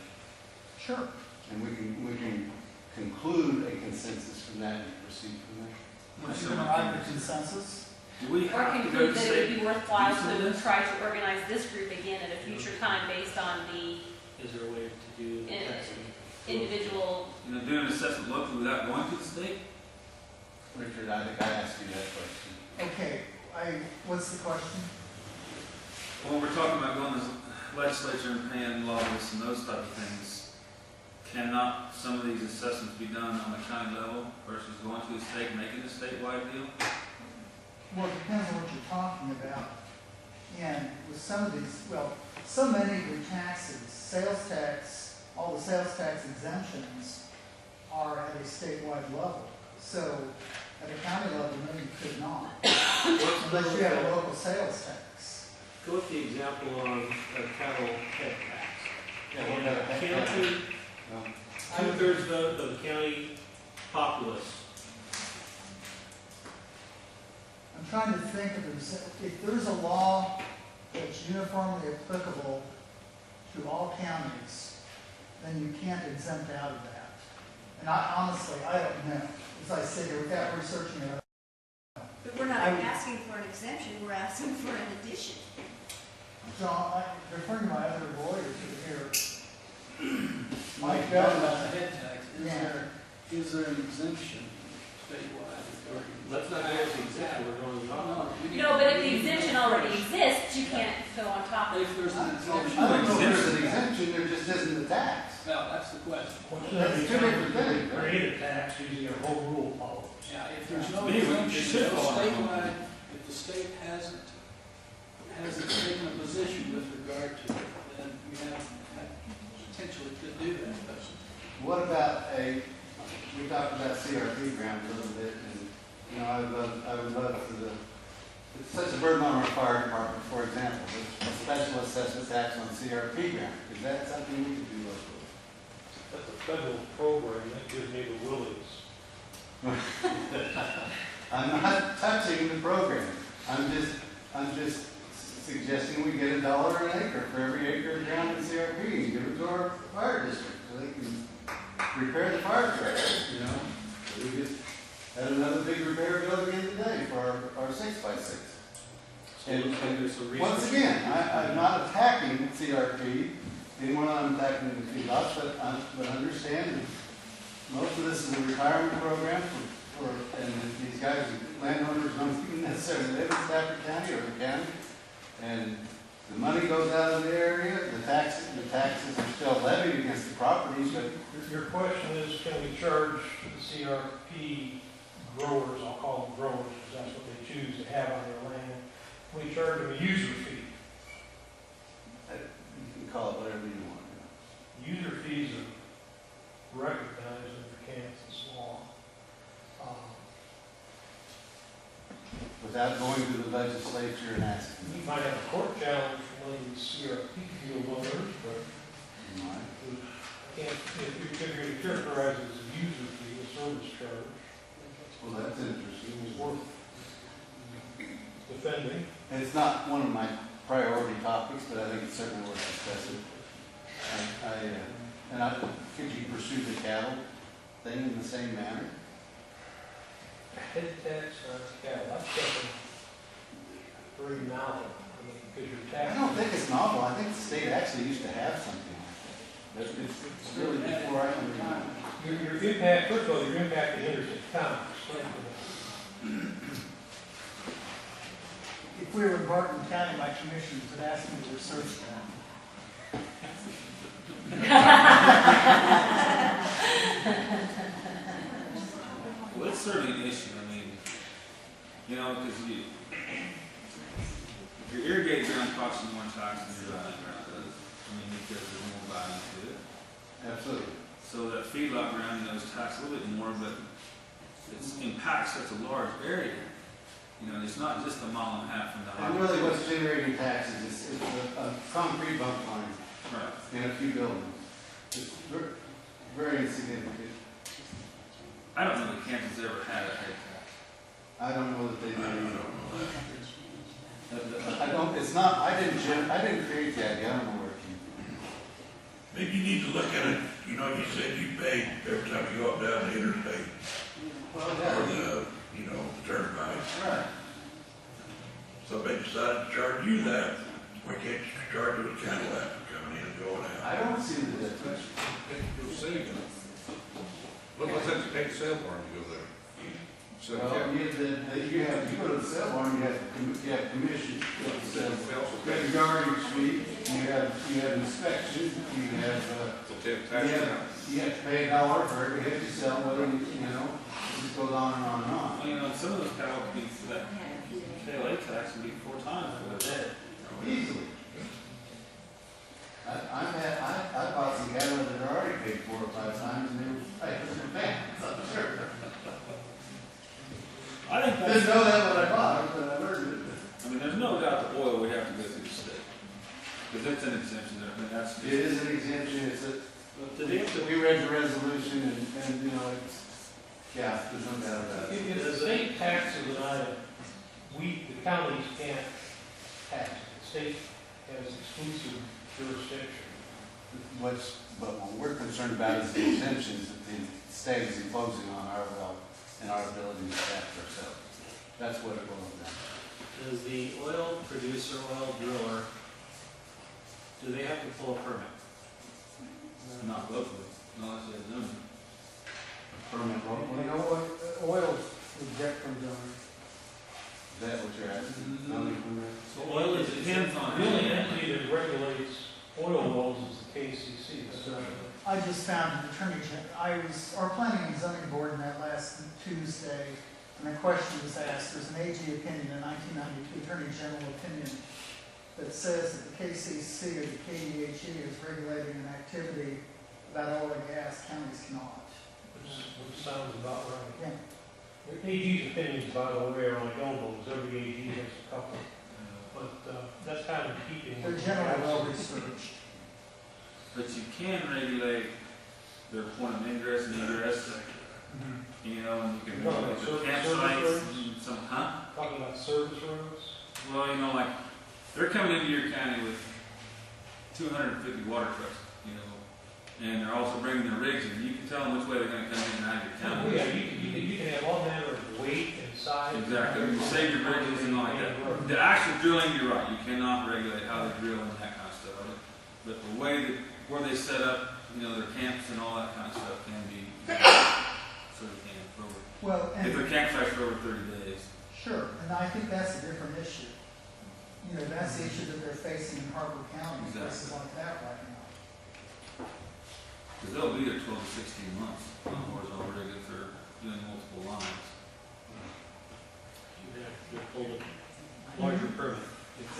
Sure. And we can conclude a consensus from that and proceed from there. Would you arrive at a consensus? Do we or have to go conclude to that it would state? be worthwhile Do you see to this? try to organize this group again at a future time based on the Is there a way to do the taxing? individual. Doing an assessment locally without going to the state? Richard, I think I asked you that question. Okay, what's the question? When we're talking about going to the legislature and paying lobbyists and those type of things, cannot some of these assessments be done on a county level versus going to the state and making a statewide deal? Well, it depends on what you're talking about. And with some of these, so many of your taxes, sales tax, all the sales tax exemptions are at a statewide level. So at a county level, no, you could not, unless you have a local sales tax. Go with the example on a cattle head tax. Yeah, we're gonna- County, Um, two-thirds vote of the county populace. I'm trying to think if there's a law that's uniformly applicable to all counties, then you can't exempt out of that. And honestly, I don't know. As I sit here without researching it. But we're not asking for an exemption, we're asking for an addition. John, I'm referring to my other lawyers who are here. Mike, Bell, about the head tax, Yeah. is there an exemption statewide authority. Let's not go with the exemption, we're going to talk about. No, but if the exemption already exists, you can't go on top of it. If there's an I exemption, don't know if there's an exemption, there just isn't a tax. well, that's the question. That's two different things. Create a tax using a home rule policy. Yeah, if there's no Maybe we exemption, should if follow that. statewide, if the state hasn't taken a position with regard to it, then you have potentially could do that. What about we talked about CRP grounds a little bit, and, you know, I would love for it's such a burden on our fire department, for example, a special assessment tax on CRP ground. Is that something we could do locally? That's a federal program that gives me the willies. I'm not touching the program. I'm just suggesting we get $1 an acre for every acre of ground in CRP and give it to our fire district so they can repair the fire truck, you know? We just had another big repair bill again today for our 6x6. And once again, I'm not attacking CRP, anyone I'm attacking in the feedlots, but understand that most of this is a retirement program and these guys, landowners don't even necessarily live in Stafford County or the county. And the money goes out of the area, the taxes are still levied against the properties, but Your question is, can we charge the CRP growers, I'll call them growers, because that's what they choose to have on their land, can we charge them a user fee? you can call it whatever you want. User fees are recognized under Kansas law. Without going to the legislature and asking You them. might have a court challenge from one of these CRP field owners, but You might. if you figure it characterizes as a user fee, a service charge, Well, that's interesting. it's worth defending. And it's not one of my priority topics, but I think it's certainly worth discussing. Could you pursue the cattle thing in the same manner? Head tax on cattle, that's something very novel, because your tax. I don't think it's novel. I think the state actually used to have something like that. It's really before I can remember. Your impact, first of all, your impact to interstate commerce. If we were in Barton County, my commissioners would ask me to research that. Well, it's certainly an issue, I mean, you know, because your irrigated ground costs you more tax than your dryland ground does. I mean, because there's more value to it. Absolutely. So that feedlot ground, you know, is taxed a little bit more, but it impacts such a large area. You know, it's not just a mile and a half from the And highway. really what's generating taxes is a concrete bump line Right. in a few buildings. It's very insignificant. I don't know that Kansas ever had a head tax. I don't know that they do. I don't know that. I don't, it's not, I didn't create the idea. I don't know where it came from. Maybe you need to look at it, you know, you said you pay every time you go up down the interstate, Well, or the, you know, the turnpike. Right. Somebody decided to charge you that, why can't you charge those Cadillacs for coming in and going out? I don't see the difference. What was that, you take the sale barn to go there? So, Well, you go to the sale barn, you have commission, you have yardage fee, you have inspection, you have, you have to pay $1 for every head you sell, whether you know, it just goes on and on and on. Well, you know, some of those cattle could be, that KLA tax would be 4 times what it is. Easily. I bought some cattle that are already paid 4 or 5 times, and they were, I'm sure. I think Didn't know that when I bought it, but I learned it. I mean, there's no doubt the oil would have to go through the state. Because it's an exemption there, I mean, that's. It is an exemption, we read the resolution, and, you know, it's, yeah, there's no doubt about it. If the state taxes an item, the counties can't tax it. The state has exclusive jurisdiction. What we're concerned about is the exemptions that the state is imposing on our well and our ability to tax ourselves. That's what it boils down to. Does the oil producer, oil driller, do they have to pull a permit? Not locally, unless they're zoning. Permit, You know what, oil just found an our planning and zoning board met last Tuesday, and a question was asked. There's an AG opinion, a 1992 Attorney General opinion, that says that the KCC or the KDHE is regulating an activity that oil and gas counties cannot. Which sounds about right. Yeah. AG's opinion is about all the way around Elbow, because every AG has a couple. But that's kind of keeping. They're generally well researched. But you can regulate their point of ingress and egress, you know, and you can regulate the campsites and some, Talking about service roads? Well, you know, like, they're coming into your county with 250 water trucks, you know, and they're also bringing their rigs in. You can tell them which way they're gonna come in and out of your county. Oh, yeah, you can have all manner of weight and size. Exactly, you save your bridges and all like that. The actual drilling, you're right, you cannot regulate how they drill and that kind of stuff. But the way that, where they set up, you know, their camps and all that kind of stuff can be, sort of can for over. Well, If their campsites for over 30 days. sure, and I think that's a different issue. You know, that's the issue that they're facing in Harper County, places like that right now. Because they'll be there 12 to 16 months on a horizontal rig if they're doing multiple lines. You'd pull a larger permit.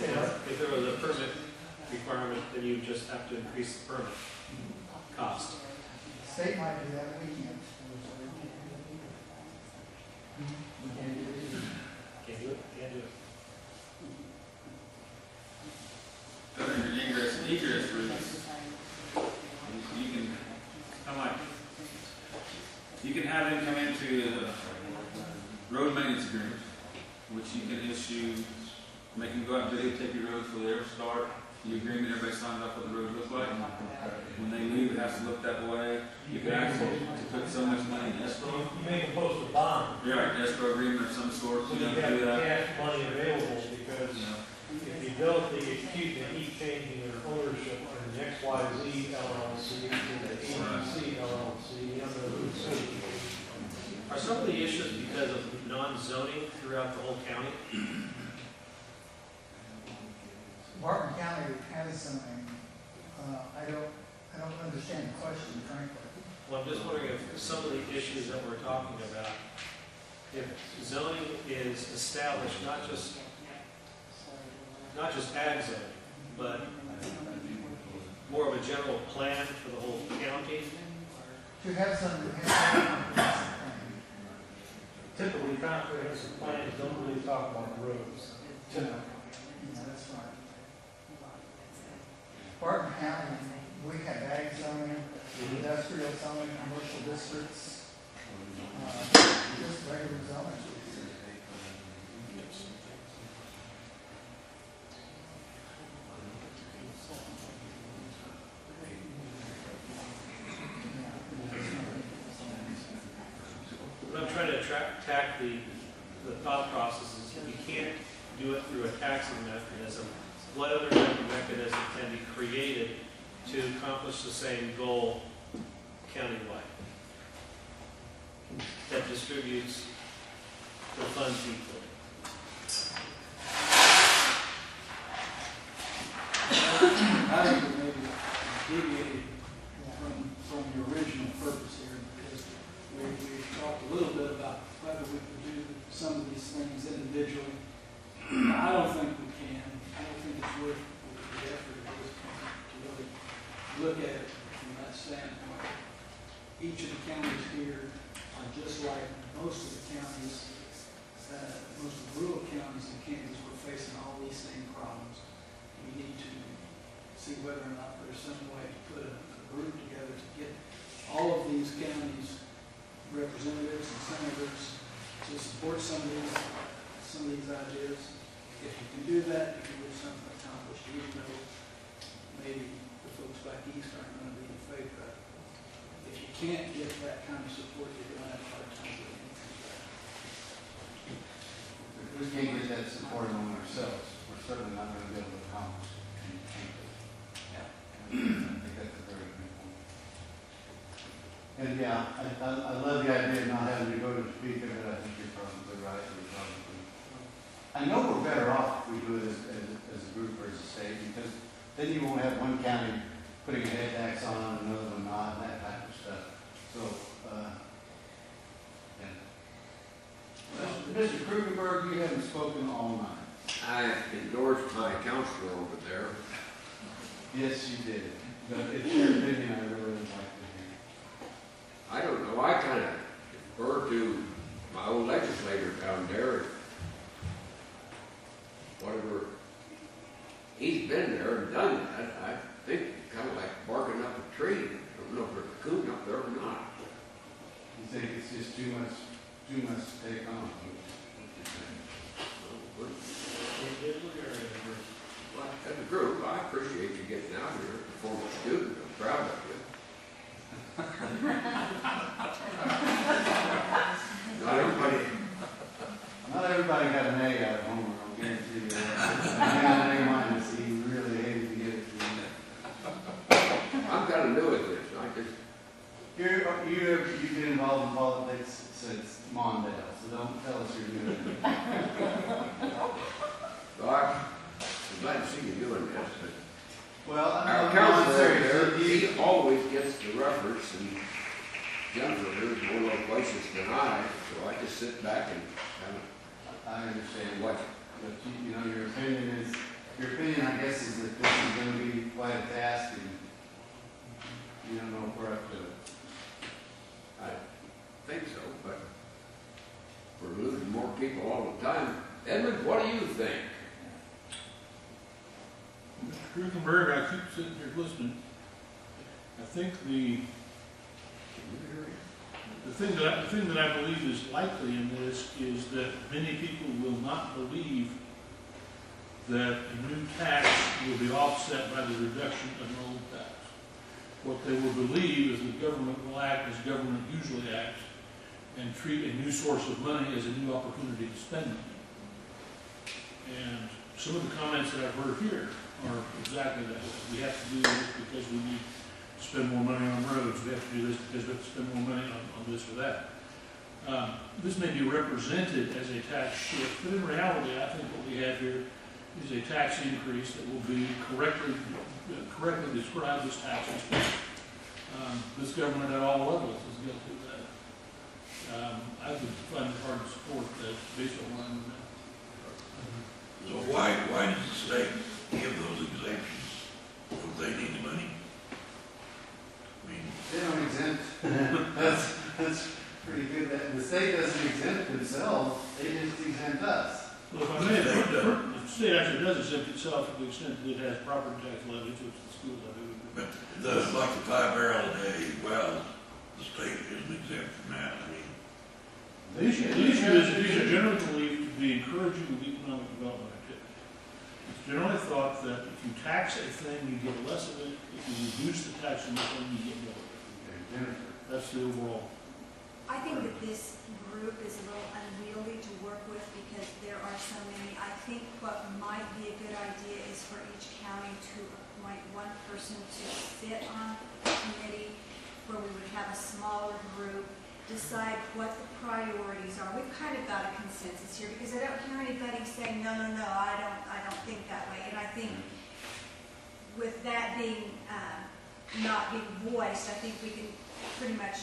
If there was a permit requirement, then you just have to increase the permit cost. State might do that, we can't. We can't do it either. Can't do it, can't do it. Other than your ingress and egress routes, you can, you can have them come into the road maintenance agreement, which you can issue, make them go out and videotape your roads before they ever start. The agreement, everybody signs off what the road looks like. When they leave, it has to look that way. You can actually put so much money in escrow. You may post a bond. Yeah, right, escrow agreement of some sort, So you you know, have do that. cash money available, because if you don't, they keep changing their ownership from the XYZ LLC to the ABC LLC, under the city. Are some of the issues because of non-zoning throughout the whole county? Barton County has zoning. I don't understand the question, frankly. Well, I'm just wondering if some of the issues that we're talking about, if zoning is established, not just ag zoning, but more of a general plan for the whole county. To have zoning, it has to be a comprehensive plan. Typically, comprehensive plans don't really talk about roads. Yeah, that's right. Barton County, we have ag zoning, industrial zoning, commercial districts, just regular zoning. What I'm trying to attack the thought process is if you can't do it through a taxing mechanism, what other type of mechanism can be created to accomplish the same goal countywide that distributes the funds equally? I think we maybe deviated from the original purpose here, because we talked a little bit about whether we could do some of these things individually. I don't think we can. I don't think it's worth the effort at this point to really look at it from that standpoint. Each of the counties here are just like most of the counties, most of the rural counties in Kansas. We're facing all these same problems. We need to see whether or not there's some way to put a group together to get all of these counties' representatives and senators to support some of these ideas. If you can do that, you can get something accomplished, even though maybe the folks back east aren't going to be in favor of it. If you can't get that kind of support, you're going to have a hard time doing anything. If we can't get that support among ourselves, we're certainly not going to be able to accomplish anything. Yeah. I think that's a very good point. And yeah, I love the idea of not having to go to the speaker, but I think you're probably right. I know we're better off if we do it as a group or as a state, because then you won't have one county putting a head tax on and another one not, and that type stuff. So, Mr. Krugerberg, you haven't spoken all night. I endorsed my counselor over there. Yes, you did. But it's your opinion I really would like to hear. I don't know, I kind of defer to my old legislator down there. Whatever, he's been there and done that. I think kind of like barking up a tree. I don't know if there's a coon up there or not. You think it's just too much to take on? Well, as a group, I appreciate you getting out here. As a former student, I'm proud of you. Not everybody got an A out of Homer, I'll guarantee you that. I got an A minus, he really hated to get it through. I'm kind of new at this. You've been involved in politics since Mondale, so don't tell us you're new. Doc, I'm glad to see you doing this, but Well, our counselor there, he always gets the reference, and Jennifer here is more little places than I, so I just sit back and kind of I understand watch. But you know, your opinion, I guess, is that this is gonna be quite a task, and you don't know if we're up to it. I think so, but we're losing more people all the time. Edmund, what do you think? Mr. Krugenberg, I keep sitting here listening. I think the thing that I believe is likely in this is that many people will not believe that a new tax will be offset by the reduction of an old tax. What they will believe is that government will act as government usually acts and treat a new source of money as a new opportunity to spend money. And some of the comments that I've heard here are exactly that. We have to do this because we need to spend more money on roads. We have to do this because we have to spend more money on this or that. This may be represented as a tax shift, but in reality, I think what we have here is a tax increase that will be correctly described as tax expense. This government at all levels is guilty of that. I would find it hard to support that based on what I know. So why does the state give those exemptions? Don't they need the money? I mean, They don't exempt. That's pretty good. The state doesn't exempt themselves, they just exempt us. Well, if I may, the state actually does exempt itself to the extent that it has property tax levies, which the school levy would be. but like the 5 barrel a day well, the state isn't exempt from that. I mean, The issue is these are generally believed to be encouraging of economic development activity. It's generally thought that if you tax a thing, you get less of it. If you reduce the tax on the thing, you get more of it. That's the overall. I think that this group is a little unwieldy to work with because there are so many. I think what might be a good idea is for each county to appoint one person to sit on a committee where we would have a smaller group, decide what the priorities are. We've kind of got a consensus here because I don't hear anybody saying, no, I don't think that way. And I think with that being not being voiced, I think we can pretty much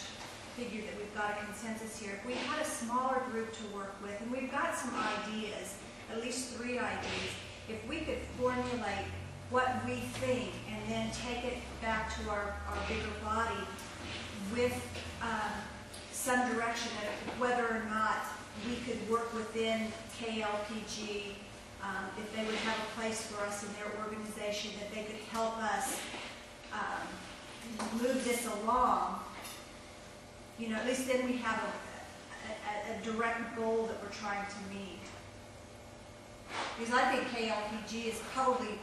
figure that we've got a consensus here. If we had a smaller group to work with, and we've got some ideas, at least 3 ideas, if we could formulate what we think and then take it back to our bigger body with some direction of whether or not we could work within KLPG, if they would have a place for us in their organization, that they could help us move this along. You know, at least then we have a direct goal that we're trying to meet. Because I think KLPG is probably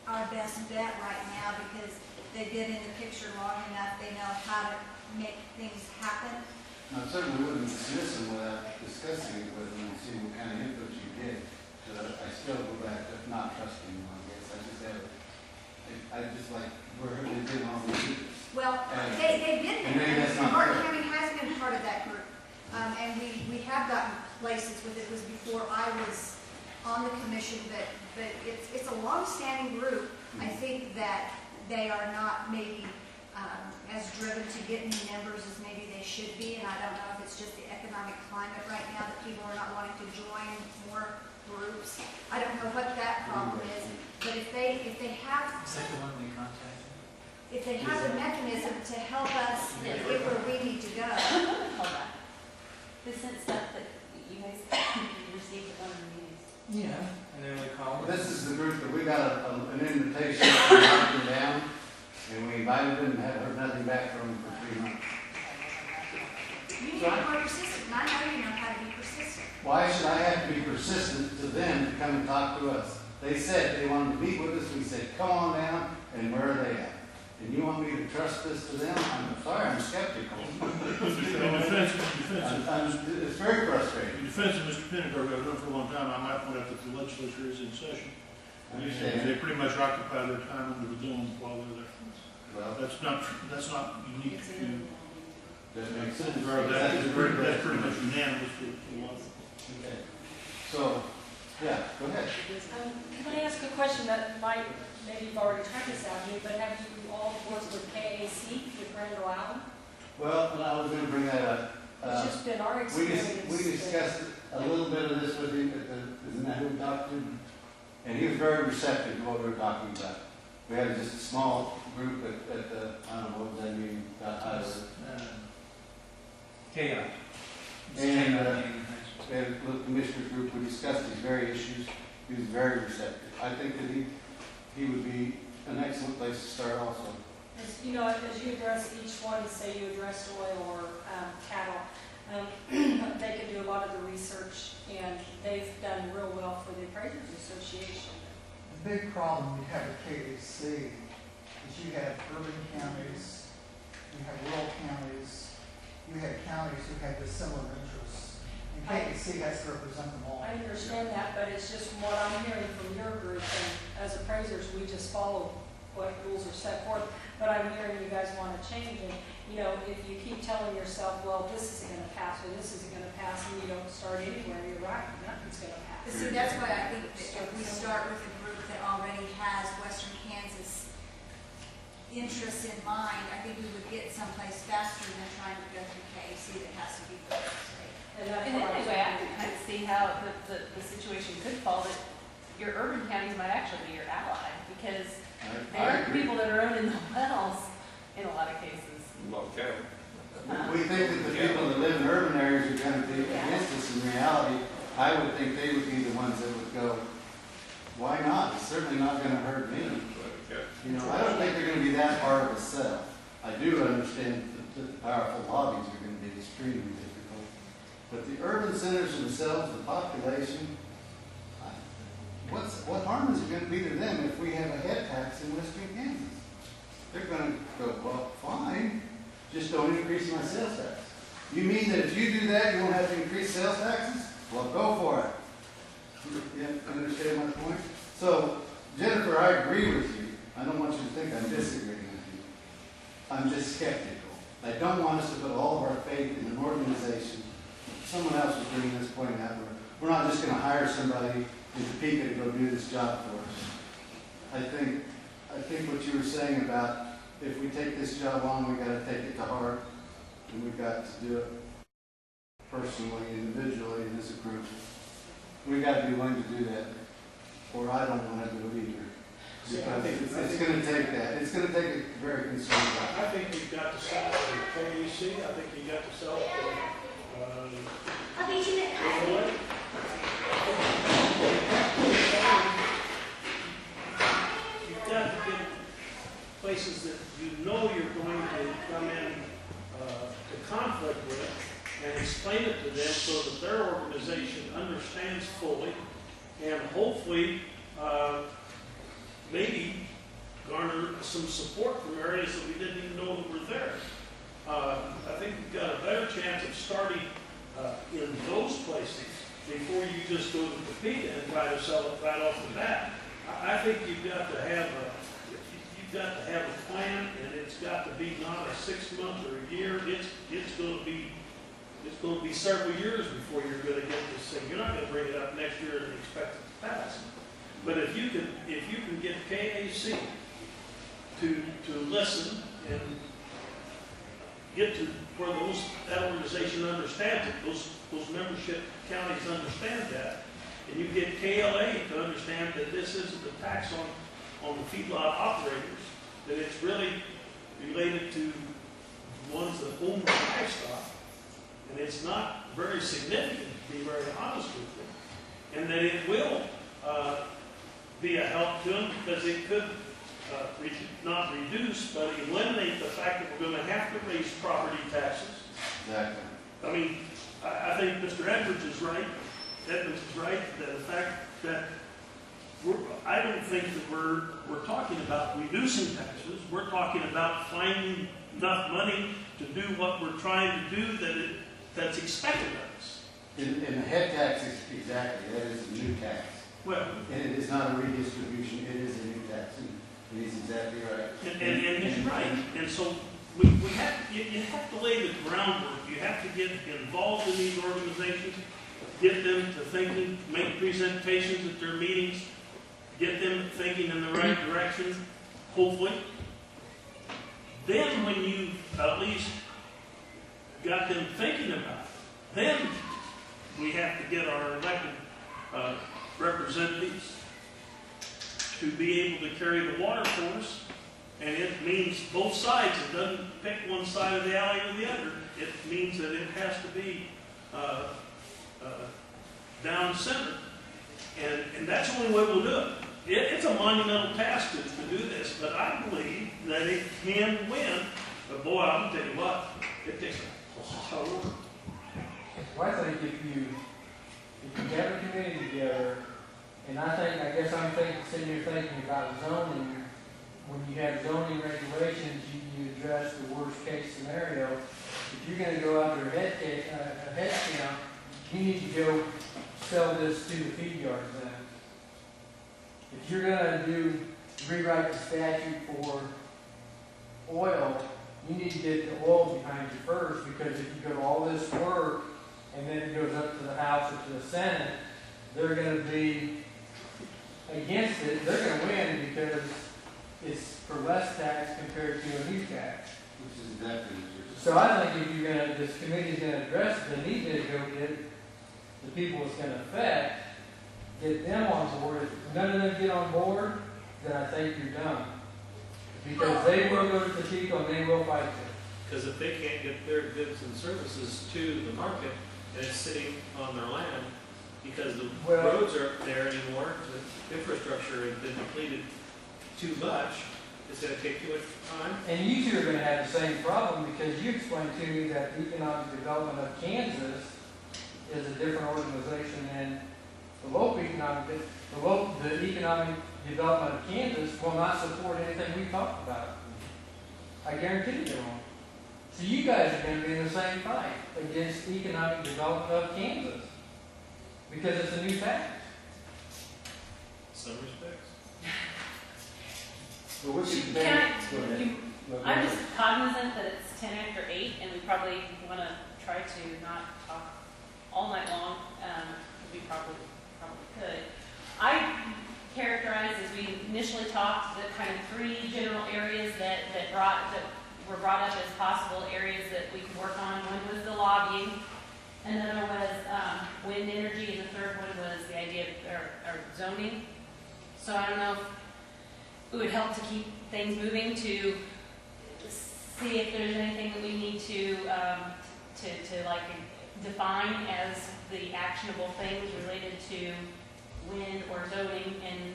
our best bet right now because they've been in the picture long enough. They know how to make things happen. I certainly wouldn't dismiss them without discussing it with them and see what kind of input you get. But I still go back to not trusting them, I guess. I just like, where have they been all these years? Well, they've been there. Martin County has been part of that group. And we have gotten places with it. It was before I was on the commission, but it's a long-standing group. I think that they are not maybe as driven to get new members as maybe they should be, and I don't know if it's just the economic climate right now that people are not wanting to join more groups. I don't know what that problem is, but if they have Is that the one we contacted? if they have a mechanism to help us get where we need to go. Hold on. Who sent stuff that you guys received at one of the meetings? Yeah. And then we called. This is the group that we got an invitation to knock them down, and we invited them and have heard nothing back from them for 3 months. You need to be more persistent, and I know you know how to be persistent. Why should I have to be persistent to them to come and talk to us? They said they wanted to meet with us, we said, come on down, and where are they at? And you want me to trust this to them? I'm sorry, I'm skeptical. It's very frustrating. In defense of Mr. Pennegark, I've known for a long time, I might point out that the legislature is in session. They pretty much occupy their time under the dome while they're there. Well, That's not unique to, that makes sense. that's pretty much unanimous to a lot of people. Okay. So, yeah, go ahead. Can I ask a question that might, maybe you've already tried this out here, but have you all worked with KAC, with Randall Allen? Well, I was going to bring that up. It's just been our We experience. discussed a little bit of this with him at the, isn't that who we talked to? And he was very receptive to what we were talking about. We had just a small group at the, I don't know, what was that meeting? Chaos. And we had a little commissioner's group, we discussed these very issues. He was very receptive. I think that he would be an excellent place to start also. As you know, as you address each one, say you address oil or cattle, they can do a lot of the research, and they've done real well for the Appraisers Association. The big problem we have with KAC is you have urban counties, you have rural counties, you have counties who have similar interests. And KAC has to represent them all. I understand that, but it's just from what I'm hearing from your group, and as appraisers, we just follow what rules are set forth. But I'm hearing you guys want to change it. You know, if you keep telling yourself, well, this isn't going to pass, or this isn't going to pass, and you don't start anywhere, you're right, nothing's going to pass. But see, that's why I think that if we start with a group that already has Western Kansas interests in mind, I think we would get someplace faster than trying to go through KAC that has to be built in the state. And anyway, I can kind of see how the situation could fall, that your urban counties might actually be your ally, because they are the people that are owning the wells in a lot of cases. Well, cattle. We think that the people that live in urban areas are going to be against us. In reality, I would think they would be the ones that would go, why not? It's certainly not going to hurt me. You know, I don't think they're going to be that hard of a sell. I do understand that the powerful lobbies are going to be extremely difficult. But the urban centers themselves, the population, what harm is it going to be to them if we have a head tax in Western Kansas? They're going to go, well, fine, just don't increase my sales tax. You mean that if you do that, you won't have to increase sales taxes? Well, go for it. You understand my point? So, Jennifer, I agree with you. I don't want you to think I'm disagreeing with you. I'm just skeptical. I don't want us to put all of our faith in an organization. Someone else was bringing this point out. We're not just going to hire somebody in Topeka to go do this job for us. I think what you were saying about if we take this job on, we got to take it to heart, and we've got to do it personally, individually, and as a group. We've got to be willing to do that, or I don't want to do it either. Because it's going to take that. It's going to take a very concerned job. I think you've got to sell to KAC. I think you've got to sell to I'll beat you in Illinois. You've got to get places that you know you're going to come in to conflict with and explain it to them so that their organization understands fully and hopefully maybe garner some support from areas that we didn't even know that were there. I think we've got a better chance of starting in those places before you just go to Topeka and try to sell it right off the bat. I think you've got to have a plan, and it's got to be not a 6 month or a year. It's going to be several years before you're going to get this thing. You're not going to bring it up next year and expect it to pass. But if you can get KAC to listen and get to where that organization understands it, those membership counties understand that, and you get KLA to understand that this isn't a tax on the feedlot operators, that it's really related to ones that own the livestock, and it's not very significant, to be very honest with you, and that it will be a help to them, because it could not reduce, but eliminate the fact that we're going to have to raise property taxes. Exactly. I mean, I think Mr. Edwards is right, that the fact that I don't think that we're talking about reducing taxes. We're talking about finding enough money to do what we're trying to do that's expected of us. In the head tax, exactly, that is a new tax. Well, And it is not a redistribution, it is a new tax, and he's exactly right. and he's right. And so you have to lay the groundwork. You have to get involved in these organizations, get them to thinking, make presentations at their meetings, get them thinking in the right direction, hopefully. Then when you've at least got them thinking about it, then we have to get our elected representatives to be able to carry the water for us. And it means both sides. It doesn't pick one side of the alley or the other. It means that it has to be down center. And that's the only way we'll do it. It's a monumental task to do this, but I believe that it can win. But boy, I'll tell you what, it takes a lot of work. Well, I think if you get a committee together, and I guess I'm sitting here thinking about zoning. When you have zoning regulations, you address the worst case scenario. If you're going to go out there head count, you need to go sell this to the feed yards then. If you're going to rewrite the statute for oil, you need to get the oil behind you first, because if you go to all this work and then it goes up to the House or to the Senate, they're going to be against it. They're going to win because it's for less tax compared to a new tax. Which is exactly what you're So I think if you're going to, this committee's going to address it, they need to go get the people it's going to affect, get them on board. If none of them get on board, then I think you're done. Because they will go to the people and they will fight you. Because if they can't get their goods and services to the market, and it's sitting on their land, because the roads aren't there anymore, the infrastructure has been depleted too much, it's going to take too much time. And you two are going to have the same problem, because you explained to me that the Economic Development of Kansas is a different organization than the local economic. The Economic Development of Kansas will not support anything we talked about. I guarantee you they won't. So you guys are going to be in the same fight against Economic Development of Kansas, because it's a new tax. Some respects. Well, what's your Can I- Go ahead. I'm just cognizant that it's 10 after 8, and we probably want to try to not talk all night long. We probably could. I characterized, as we initially talked, the kind of 3 general areas that were brought up as possible areas that we could work on. One was the lobbying, another was wind energy, and the third one was the idea of zoning. So I don't know if it would help to keep things moving, to see if there's anything that we need to like define as the actionable things related to wind or zoning, and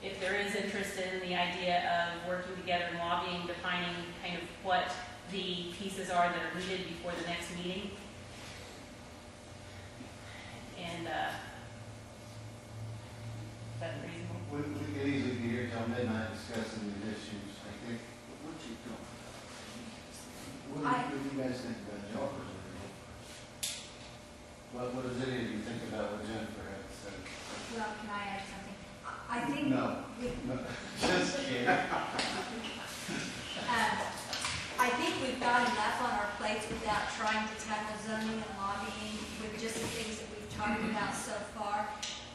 if there is interest in the idea of working together and lobbying, defining kind of what the pieces are that are needed before the next meeting. And is that reasonable? We could easily be here till midnight discussing these issues, I think. What do you guys think about Jennifer? What does any of you think about what Jennifer had said? Well, can I add something? I think. No. Just kidding. I think we've got enough on our plates without trying to tackle zoning and lobbying with just the things that we've talked about so far.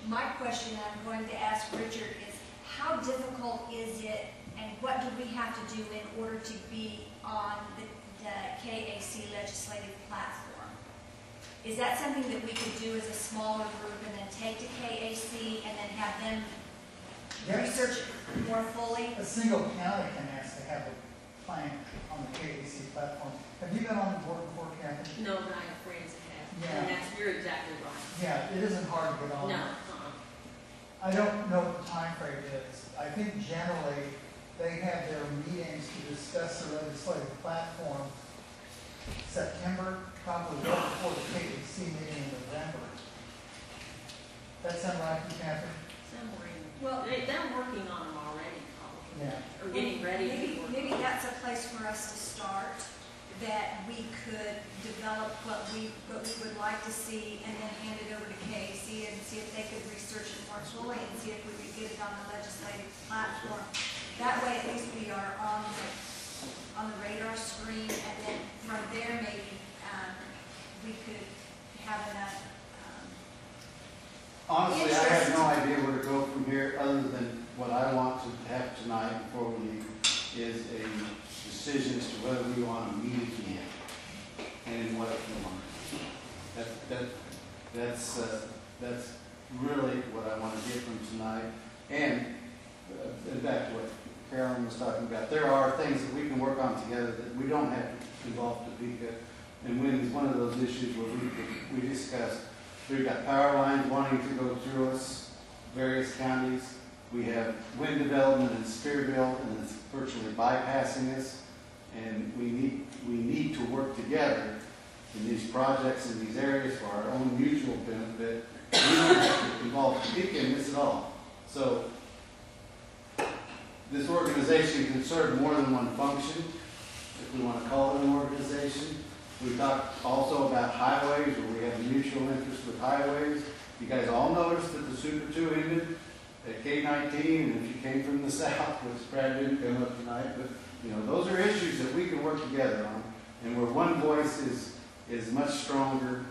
My question I'm going to ask Richard is, how difficult is it, and what do we have to do in order to be on the KAC legislative platform? Is that something that we could do as a smaller group and then take to KAC and then have them Yes. research it more fully? A single county can ask to have a plan on the KAC platform. Have you been on the board before, Kathy? No, but I have friends that have. Yeah. And that's, you're exactly right. Yeah, it isn't hard to get on. No, I don't know what the time frame is. I think generally they have their meetings to discuss the legislative platform September, probably right before the KAC meeting in November. That sound right, Catherine? Well, they're working on them already, probably. Yeah. Or getting ready to work. Maybe that's a place for us to start, that we could develop what we would like to see and then hand it over to KAC and see if they could research it more fully and see if we could get it on the legislative platform. That way, at least we are on the radar screen, and then from there, maybe we could have enough. Honestly, I have no idea where to go from here, other than what I want to have tonight before we leave, is a decision as to whether we want to meet again, and in what form. That's really what I want to get from tonight. And back to what Carolyn was talking about, there are things that we can work on together that we don't have to involve Topeka. And when it's one of those issues where we discussed, we've got power lines wanting to go through us, various counties. We have wind development in Spearville, and it's virtually bypassing us. And we need to work together in these projects in these areas for our own mutual benefit. We don't have to involve Topeka in this at all. So this organization can serve more than one function, if we want to call it an organization. We talked also about highways, where we have a mutual interest with highways. You guys all noticed that the Super 2 ended at K-19, and if you came from the south, which Brad didn't come up tonight, but you know, those are issues that we can work together on, and where one voice is much stronger,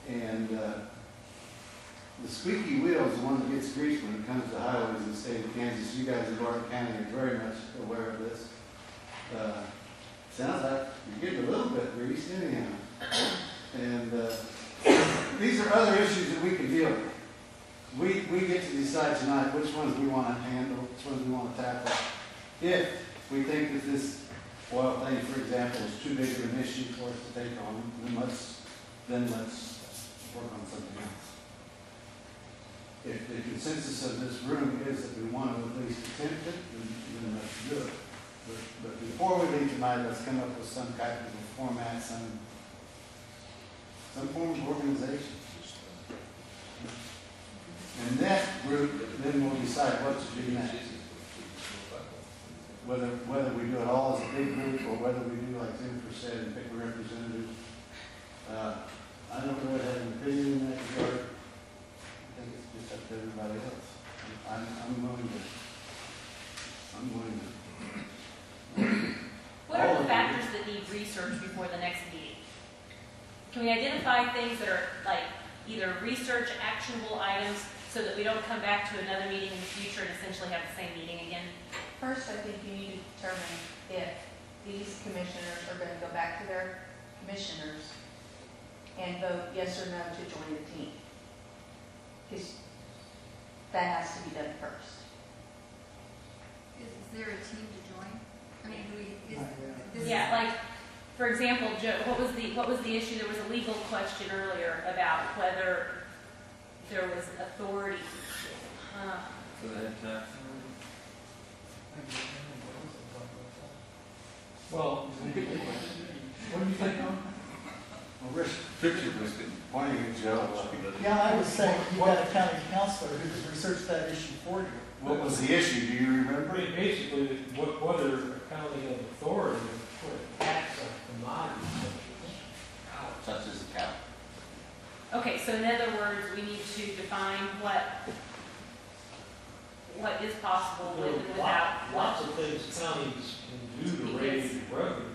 and the squeaky wheel is the one that gets greased when it comes to highways in the state of Kansas. You guys in Barton County are very much aware of this. Sounds like you're getting a little bit greased anyhow. And these are other issues that we can deal with. We get to decide tonight which ones we want to handle, which ones we want to tackle. If we think that this oil thing, for example, is too big of an issue for us to take on, then let's work on something else. If the consensus of this room is that we want to at least attempt it, then let's do it. But before we leave tonight, let's come up with some kind of a format, some form of organization. And that group, then we'll decide what to do next. Whether we do it all as a big group, or whether we do like Jennifer said and pick a representative. I don't really have an opinion in that regard. I think it's just up to everybody else. I'm willing to. What are the factors that need research before the next meeting? Can we identify things that are like either research actionable items so that we don't come back to another meeting in the future and essentially have the same meeting again? First, I think you need to determine if these commissioners are going to go back to their commissioners and vote yes or no to join the team. Because that has to be done first. Is there a team to join? I mean, Yeah, like, for example, Joe, what was the issue? There was a legal question earlier about whether there was authority. For the head tax. Well, what do you think on? Well, Richard was pointing at Joe. Yeah, I was saying, you got a county counselor who could research that issue for you. What was the issue? Do you remember? Basically, whether a county of authority to put a tax on commodities such as a cow. Okay, so in other words, we need to define what is possible with and without. Lots of things counties can do to raise revenue.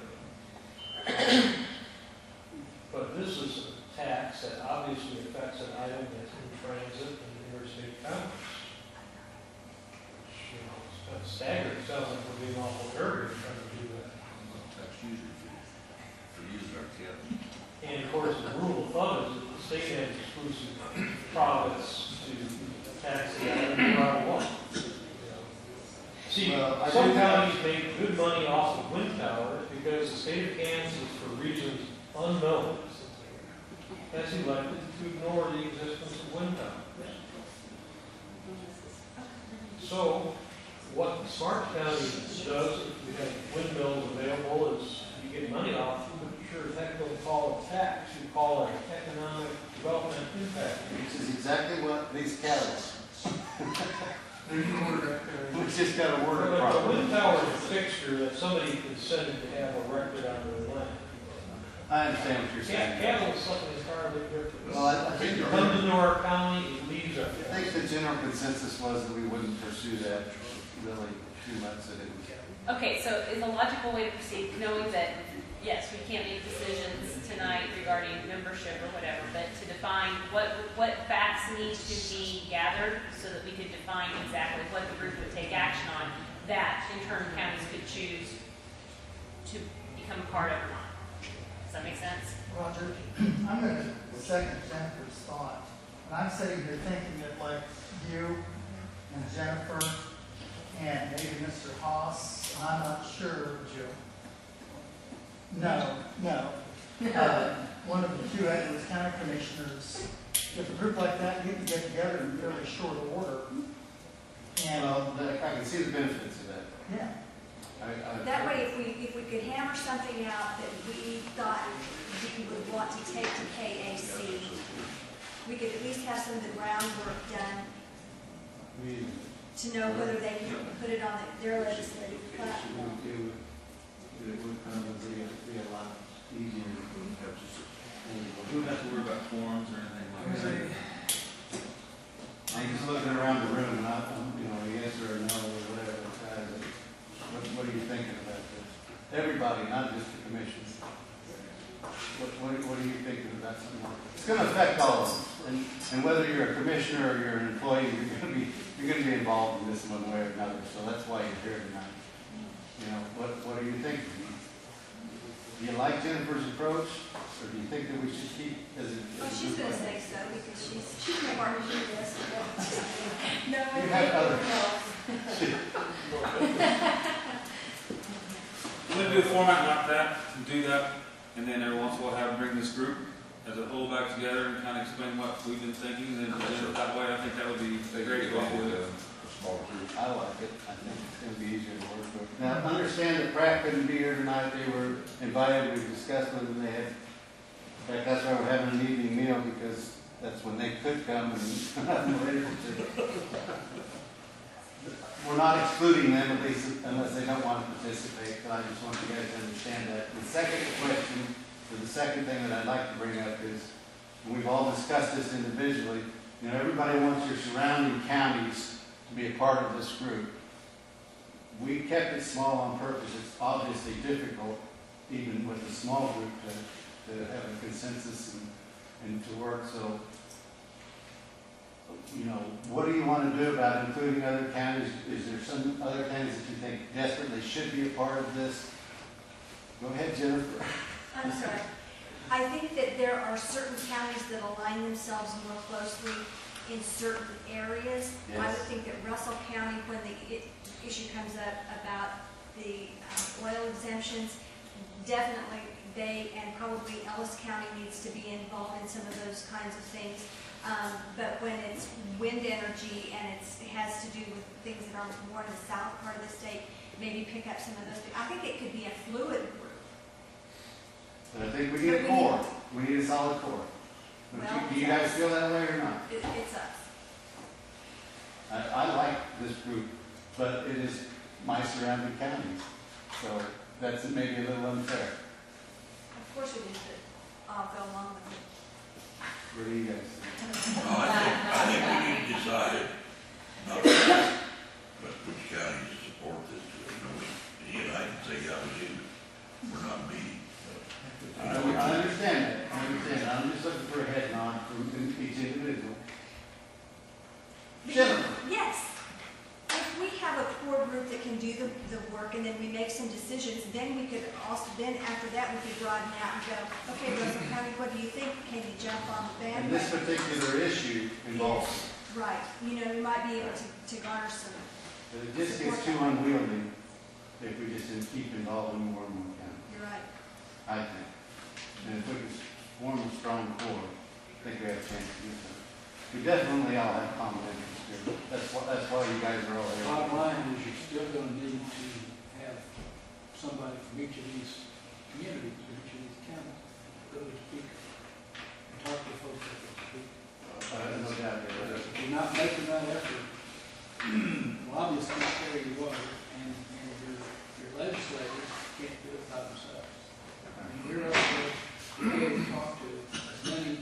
But this is a tax that obviously affects an item that's in transit and interstate commerce. You know, it's staggering, sounds like we're being awful arrogant trying to do that. That's usually for using our cattle. And of course, the rule of thumb is that the state has exclusive province to tax the item where I want. See, Well, I some do have- counties make good money off of wind towers because the state of Kansas, for reasons unknown, has elected to ignore the existence of wind towers. So, what Smart County does, if we have windmills available, is you get money off, but sure as heck don't call it tax, you call it economic development impact. Which is exactly what these cattle are. We just got to word it But a properly. wind tower is a fixture that somebody can send it to have a record on their land. I understand what you're saying. Cattle is something entirely different. Well, I think It comes into our county, it leaves our I think the general consensus was that we wouldn't pursue that really too much, that it would. Okay, so is a logical way to proceed, knowing that, yes, we can't make decisions tonight regarding membership or whatever, but to define what facts need to be gathered so that we could define exactly what the group would take action on, that in turn counties could choose to become a part of or not. Does that make sense? Roger, I'm going to second Jennifer's thought. And I'm sitting here thinking that like you and Jennifer and maybe Mr. Haas, I'm not sure, Joe. No. One of the two Edwards County Commissioners, if a group like that, you can get together in fairly short order. And Well, I can see the benefits of that. yeah, That way, if we could hammer something out that we thought we would want to take to KAC, we could at least have some of the groundwork done to know whether they can put it on their legislative platform. It would probably be a lot easier. We don't have to worry about forms or anything like that. I'm just looking around the room, and yes or no, or whatever. What are you thinking about this? Everybody, not just the commissions. What are you thinking about something like this? It's going to affect all of us. And whether you're a commissioner or you're an employee, you're going to be involved in this one way or another. So that's why you're here tonight. What are you thinking? Do you like Jennifer's approach, or do you think that we should keep as a? Well, she's going to say so because she's my partner in this. No, You have other. We'll do a format like that, do that, and then every once in a while bring this group as a whole back together and kind of explain what we've been thinking, and then that way I think that would be a great way to do it. I like it. I think it's going to be easier to work with. Now, understand that Pratt couldn't be here tonight. They were invited. We discussed with them. They had, in fact, that's why we're having an evening meal, because that's when they could come and we're able to. We're not excluding them, at least unless they don't want to participate, but I just want you guys to understand that. The second question, or the second thing that I'd like to bring up is, and we've all discussed this individually, everybody wants your surrounding counties to be a part of this group. We kept it small on purpose. It's obviously difficult, even with a small group, to have a consensus and to work. So, what do you want to do about including other counties? Is there some other counties that you think desperately should be a part of this? Go ahead, Jennifer. I'm sorry. I think that there are certain counties that align themselves more closely in certain areas. Yes. I would think that Russell County, when the issue comes up about the oil exemptions, definitely they and probably Ellis County needs to be involved in some of those kinds of things. But when it's wind energy and it has to do with things that are more in the south part of the state, maybe pick up some of those. I think it could be a fluid group. But I think we need a core. We need a solid core. Well, Do you guys feel that way or not? It's us. I like this group, but it is my surrounding counties. So that's maybe a little unfair. Of course we need to all go along with it. What do you guys think? Well, I think we need to decide, not just, but which counties to support this to. He and I can say, yeah, we do. We're not meeting. I understand that. I understand that. I'm just looking for a head nod from each individual. Jennifer. Yes. If we have a core group that would be broadened out and go, okay, Russell County, what do you think? Can you jump on the And this bandwagon? particular issue involves, Right, you know, we might be able to garner some. but it just gets too unwieldy if we just keep involving more and more counties, You're right. I think. And if we can form a strong core, I think we have a chance to do so. We definitely all have common interests here. That's why you guys are all here. Bottom line is you're still gonna need to have somebody from each of these communities, or each of these counties, go to speak and talk to folks that can speak. No doubt there is. If you're not making that effort, well, obviously, there you are, and your legislators can't do it by themselves. I mean, we're up there, we're able to talk to as many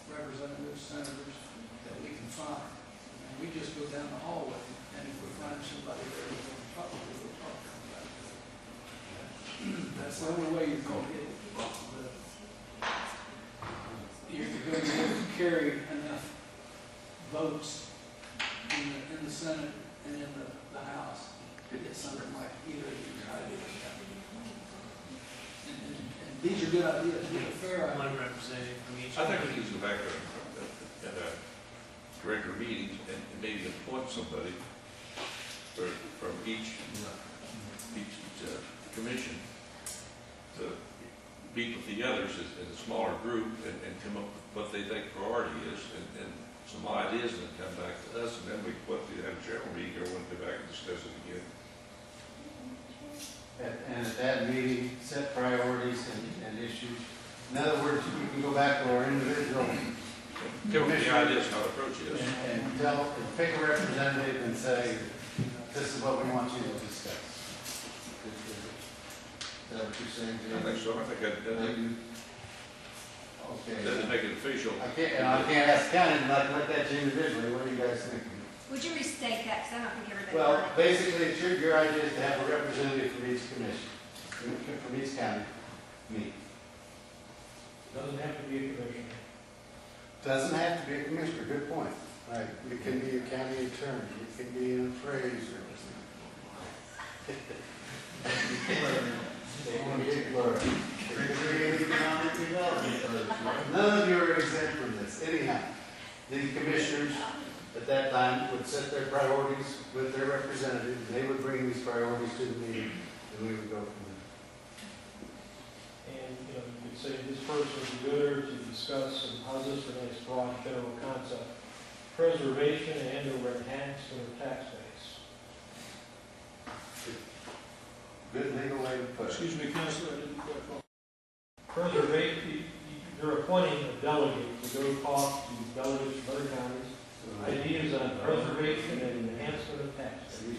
representatives, senators that we can find. And we just go down the hallway, and if we find somebody there we're going to talk to, we'll talk to them about it. That's the only way you're going to get it. You're going to be able to carry enough votes in the Senate and in the House to get something like either of these ideas done. And these are good ideas, these are fair ideas. One representative from each. I think we need to go back at a regular meetings and maybe appoint somebody from each commission to meet with the others as a smaller group and come up with what they think priority is and some ideas and then come back to us, and then we put the general meeting, everyone go back and discuss it again. And at that meeting, set priorities and issues. In other words, we can go back to our individual Give them the ideas how to approach it. and pick a representative and say, this is what we want you to discuss. Is that what you're saying, Jim? I think so. I think that Okay. doesn't make it official. I can't ask county, and I can let that to individually. What are you guys thinking? Would you restate that, because I don't think everybody Well, got it. basically, it's your idea is to have a representative from each commission, from each county meet. Doesn't have to be a commissioner. Doesn't have to be a commissioner, good point. Right, it can be a county attorney, it can be an appraiser. None of you are exempt from this. Anyhow, the commissioners at that time would set their priorities with their representative, and they would bring these priorities to the meeting, and we would go from there. And, you know, you could say this person's good to discuss, and how's this for next broad general concept? Preservation and or enhancement of tax base. Good legal way to put it. Excuse me, Counselor, I didn't quite follow. Preservation, you're appointing a delegate to go talk to delegates from other counties. Ideas on preservation and enhancement of tax base.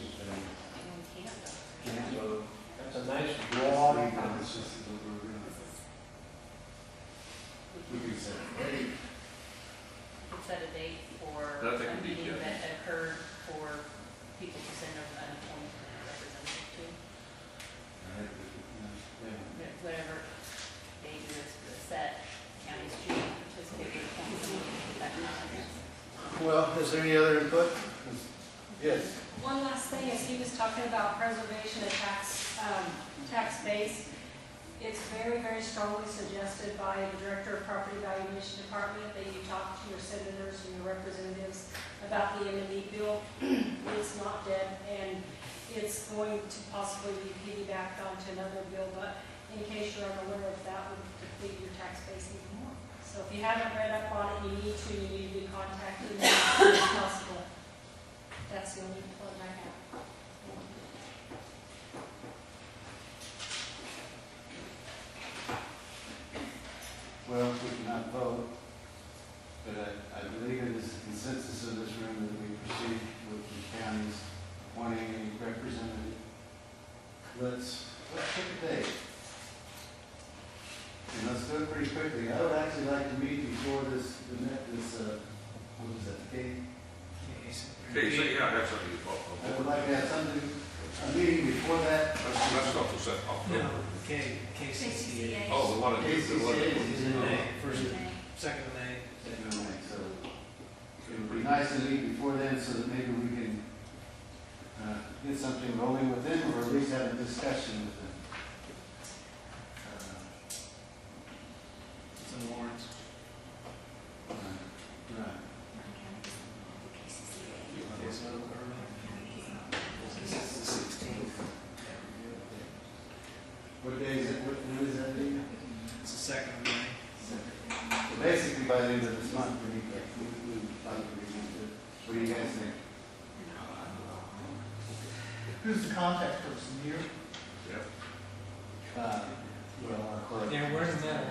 So that's a nice broad concept. We can say. Set a date for I think a we need meeting to. that occurred for people to send an appointed representative to. Whatever date is set, counties choose to participate with appointment that time. Well, is there any other input? Yes. One last thing is he was talking about preservation of tax base. It's very, very strongly suggested by the Director of Property Valuation Department that you talk to your senators and your representatives about the M&E bill. It's not dead, and it's going to possibly be piggybacked onto another bill, but in case you're unaware of that, would deplete your tax base even more. So if you haven't read up on it, you need to be contacted as soon as possible. That's the only plug I have. Well, we cannot vote, but I believe it is a consensus of this room that we proceed with the counties appointing a representative. Let's pick a date. And let's do it pretty quickly. I would actually like to meet before what is that, Kate? Okay, so yeah, I have something to talk I about. would like to have a meeting before that. That's not the set October. KCCA. Oh, the one that KCCA is in May. Second of May. So it would be nice to meet before then so that maybe we can get something rolling with them or at least have a discussion with them. by the end of this month, we'd like to revisit it. What do you guys think? Who's the contact person, you? Yep. Well, our clerk. Yeah, we're in the middle.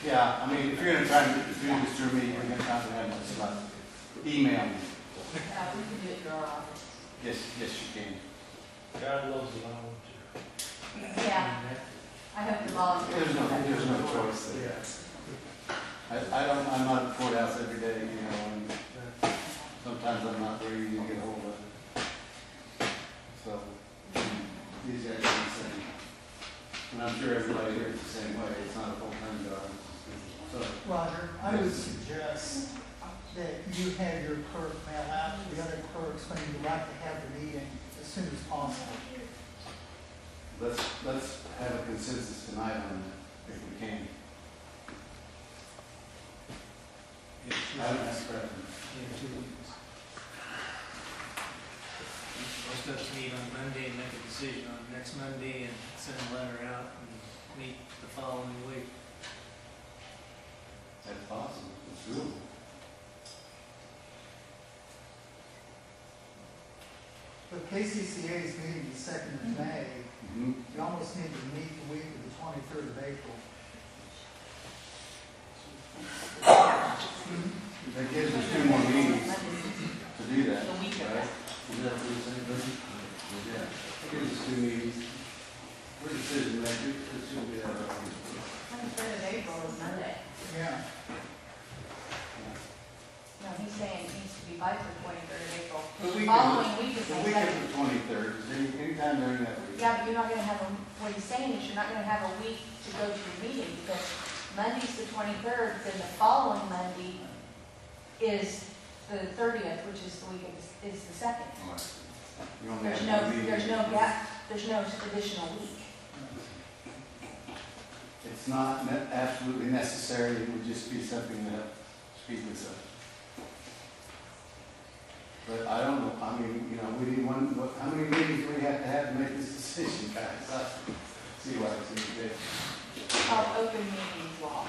Yeah, I mean, if you're gonna try to do this through me, you're gonna have to have this, like, email me. We can do it through our office. Yes, you can. God loves a volunteer. Yeah, I hope the volunteers. There's no choice there. I'm not at the courthouse every day, you know, and sometimes I'm not very easy to get hold of. So, these guys are the same. And I'm sure everybody here is the same way, it's not a full-time job. So, Roger, I would suggest that you have your clerk mail out to the other clerks when you'd like to have the meeting as soon as possible. let's have a consensus tonight on that, if we can. I don't have a preference. In 2 weeks. Most of us meet on Monday and make a decision on next Monday and send a letter out and meet the following week. That's possible, it's doable. But KCCA is meeting the 2nd of May. Mm-hmm. You almost need to meet the week of the 23rd of April. That gives us 2 more meetings to do that, right? Is that what you're saying, Brittany? Yeah, that gives us 2 meetings. We're decision makers, it should be that way. 23rd of April is Monday. Yeah. No, he's saying it needs to be by the 23rd of April. The week Following week is the May week 2nd. of the 23rd, is any time during that week. Yeah, but you're not gonna have what he's saying is you're not gonna have a week to go to your meeting because Monday's the 23rd, then the following Monday is the 30th, which is the week of, is the 2nd. All right. You only There's have no, one meeting. there's no gap, there's no additional week. It's not absolutely necessary, it would just be something to help speed this up. But I don't know, I mean, you know, we need how many meetings do we have to make this decision, guys? See what I see today. Open meetings law.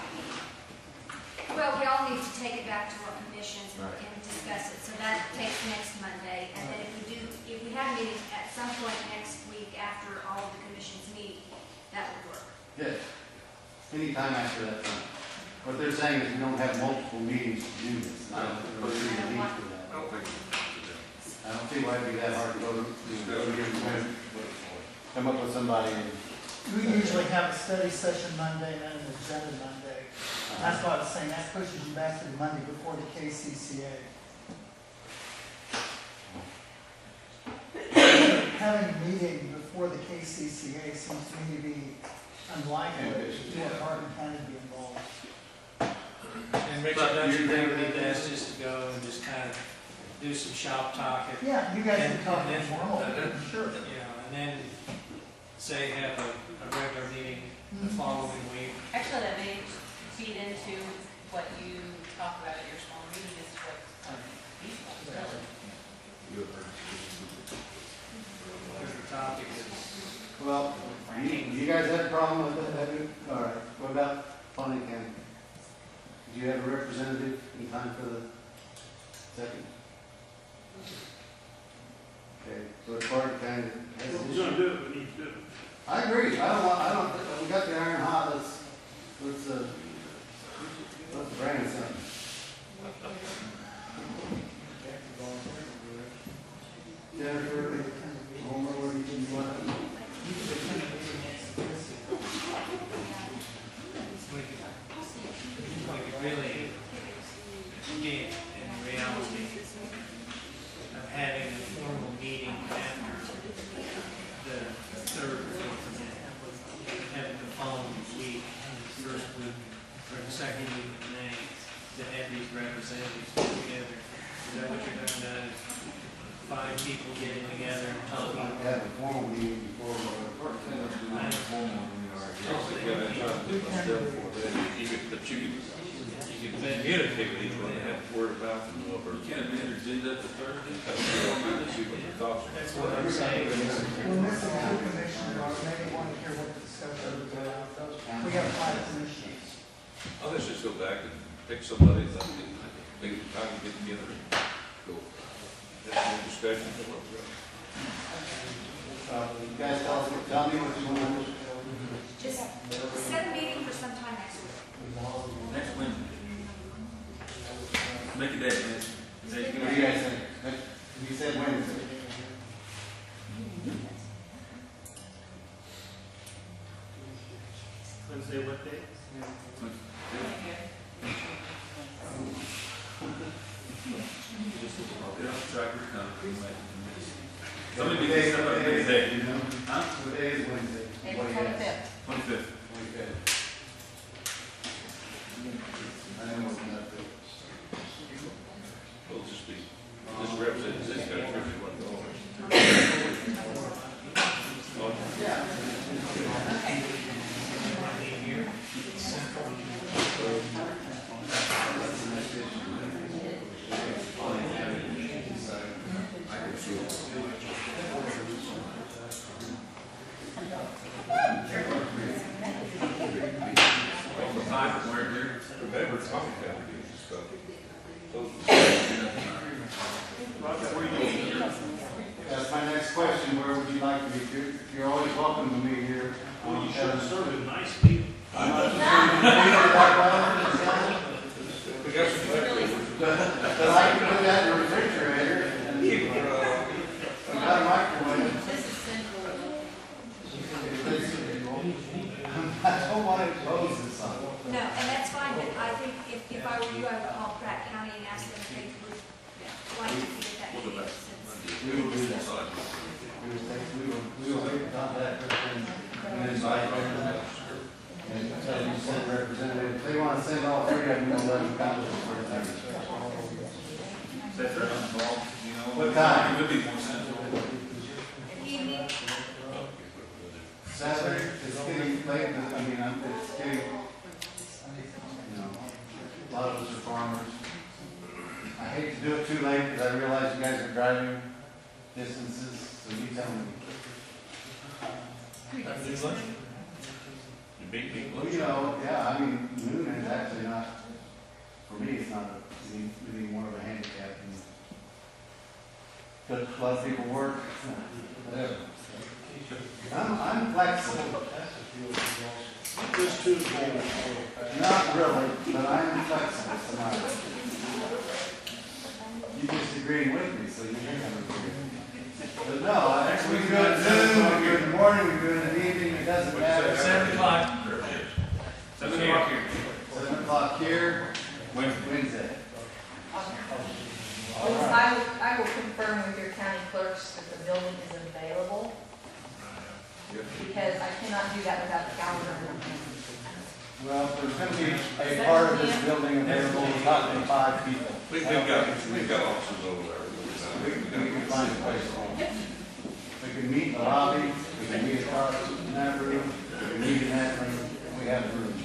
Well, we all need to take it back to our commissions Right. and discuss it, so that takes next Monday. And then if we have meetings at some point next week after all of the commissions meet, that would work. Yes, anytime after that time. What they're saying is we don't have multiple meetings to do this, and I don't think we're really need for that. I don't think it's. I don't see why it'd be that hard to come up with somebody and We usually have a study session Monday and then an agenda Monday. That's why I was saying that pushes you back to the Monday before the KCCA. Having a meeting before the KCCA seems to me to be unlikely. You want Martin County to be involved. And Richard, But don't you you think agree we with need that? this just to go and just kind of do some shop talk? Yeah, you guys can talk and then- informal, sure. You know, and then say have a regular meeting the following week. Actually, that may feed into what you talk about at your small meeting is what feasible, really. Because the topic is, well, you guys had a problem with that, have you? All right, what about Pawnee County? Do you have a representative in time for the 2nd? Okay, so it's Barton County that has If an we're gonna issue. do it, we need to do it. I agree, we got the iron hot, let's bring something. Jennifer, Homer, where do you want to? we could really get in reality of having a formal meeting after the 3rd or 4th of May. Having the following week, the first week, or the second week of May, to have these representatives get together. Is that what you're doing, 5 people getting together and talking? Have a formal meeting before we go to work. You can communicate with each one and have word about them over. You can't amend your agenda for Thursday. See what your thoughts are. That's what I'm saying. We're missing two commissioners, maybe want to hear what the discussion is about. We have 5 commissioners. let's just go back and pick somebody that they can kind of get together and go. Have some discussion. You guys tell me what you want. Just set a meeting for sometime next week. Next Wednesday. Make a date, man. What do you guys think? You said Wednesday. Wednesday, what day? Get off the track, we're coming. Somebody be this up, make a date. Huh? What day is Wednesday? April 25th. 25th. I don't know what's enough. We'll just be, this represents this guy, everyone going. Remember, it's common kind of stuff. That's my next question. Where would you like to be? You're always welcome to meet here. Well, you should have served it nicely. I'm not sure you can do that well. We got some But I can put that in the refrigerator and I've got a microwave. This is central. I don't want to close this on. No, and that's fine, but I think if I were you, I would call Pratt County and ask them if they would like to get that We'll go back. meeting. We will do that. We will make contact with them and invite them. And tell them you sent representatives. If they want to send all three of them, we'll let them come to us for the next. Set that on the ball, you know. What time? It would be more central. Evening, Saturday, it's getting late, it's getting, you know, a lot of us are farmers. I hate to do it too late, because I realize you guys are driving distances, so you tell me. You beat me. Well, you know, yeah, I mean, noon is actually not, for me, it's not really more of a handicap. Because a lot of people work, whatever. I'm flexible. Just two. Not really, but I'm flexible tonight. You disagreeing with me, so you think I'm agreeing. But no, we can do it at noon, we can do it in the morning, we can do it in the evening, it doesn't matter. 7 o'clock. 7 o'clock here. 7 o'clock here, Wednesday. All right. I will confirm with your county clerks that the building is available, because I cannot do that without the calendar. Well, there's going to be a part of this building available, not than 5 people. We've got offices over there. We can find a place. We can meet in the lobby, we can meet across in that room, we can meet in that room, we have rooms.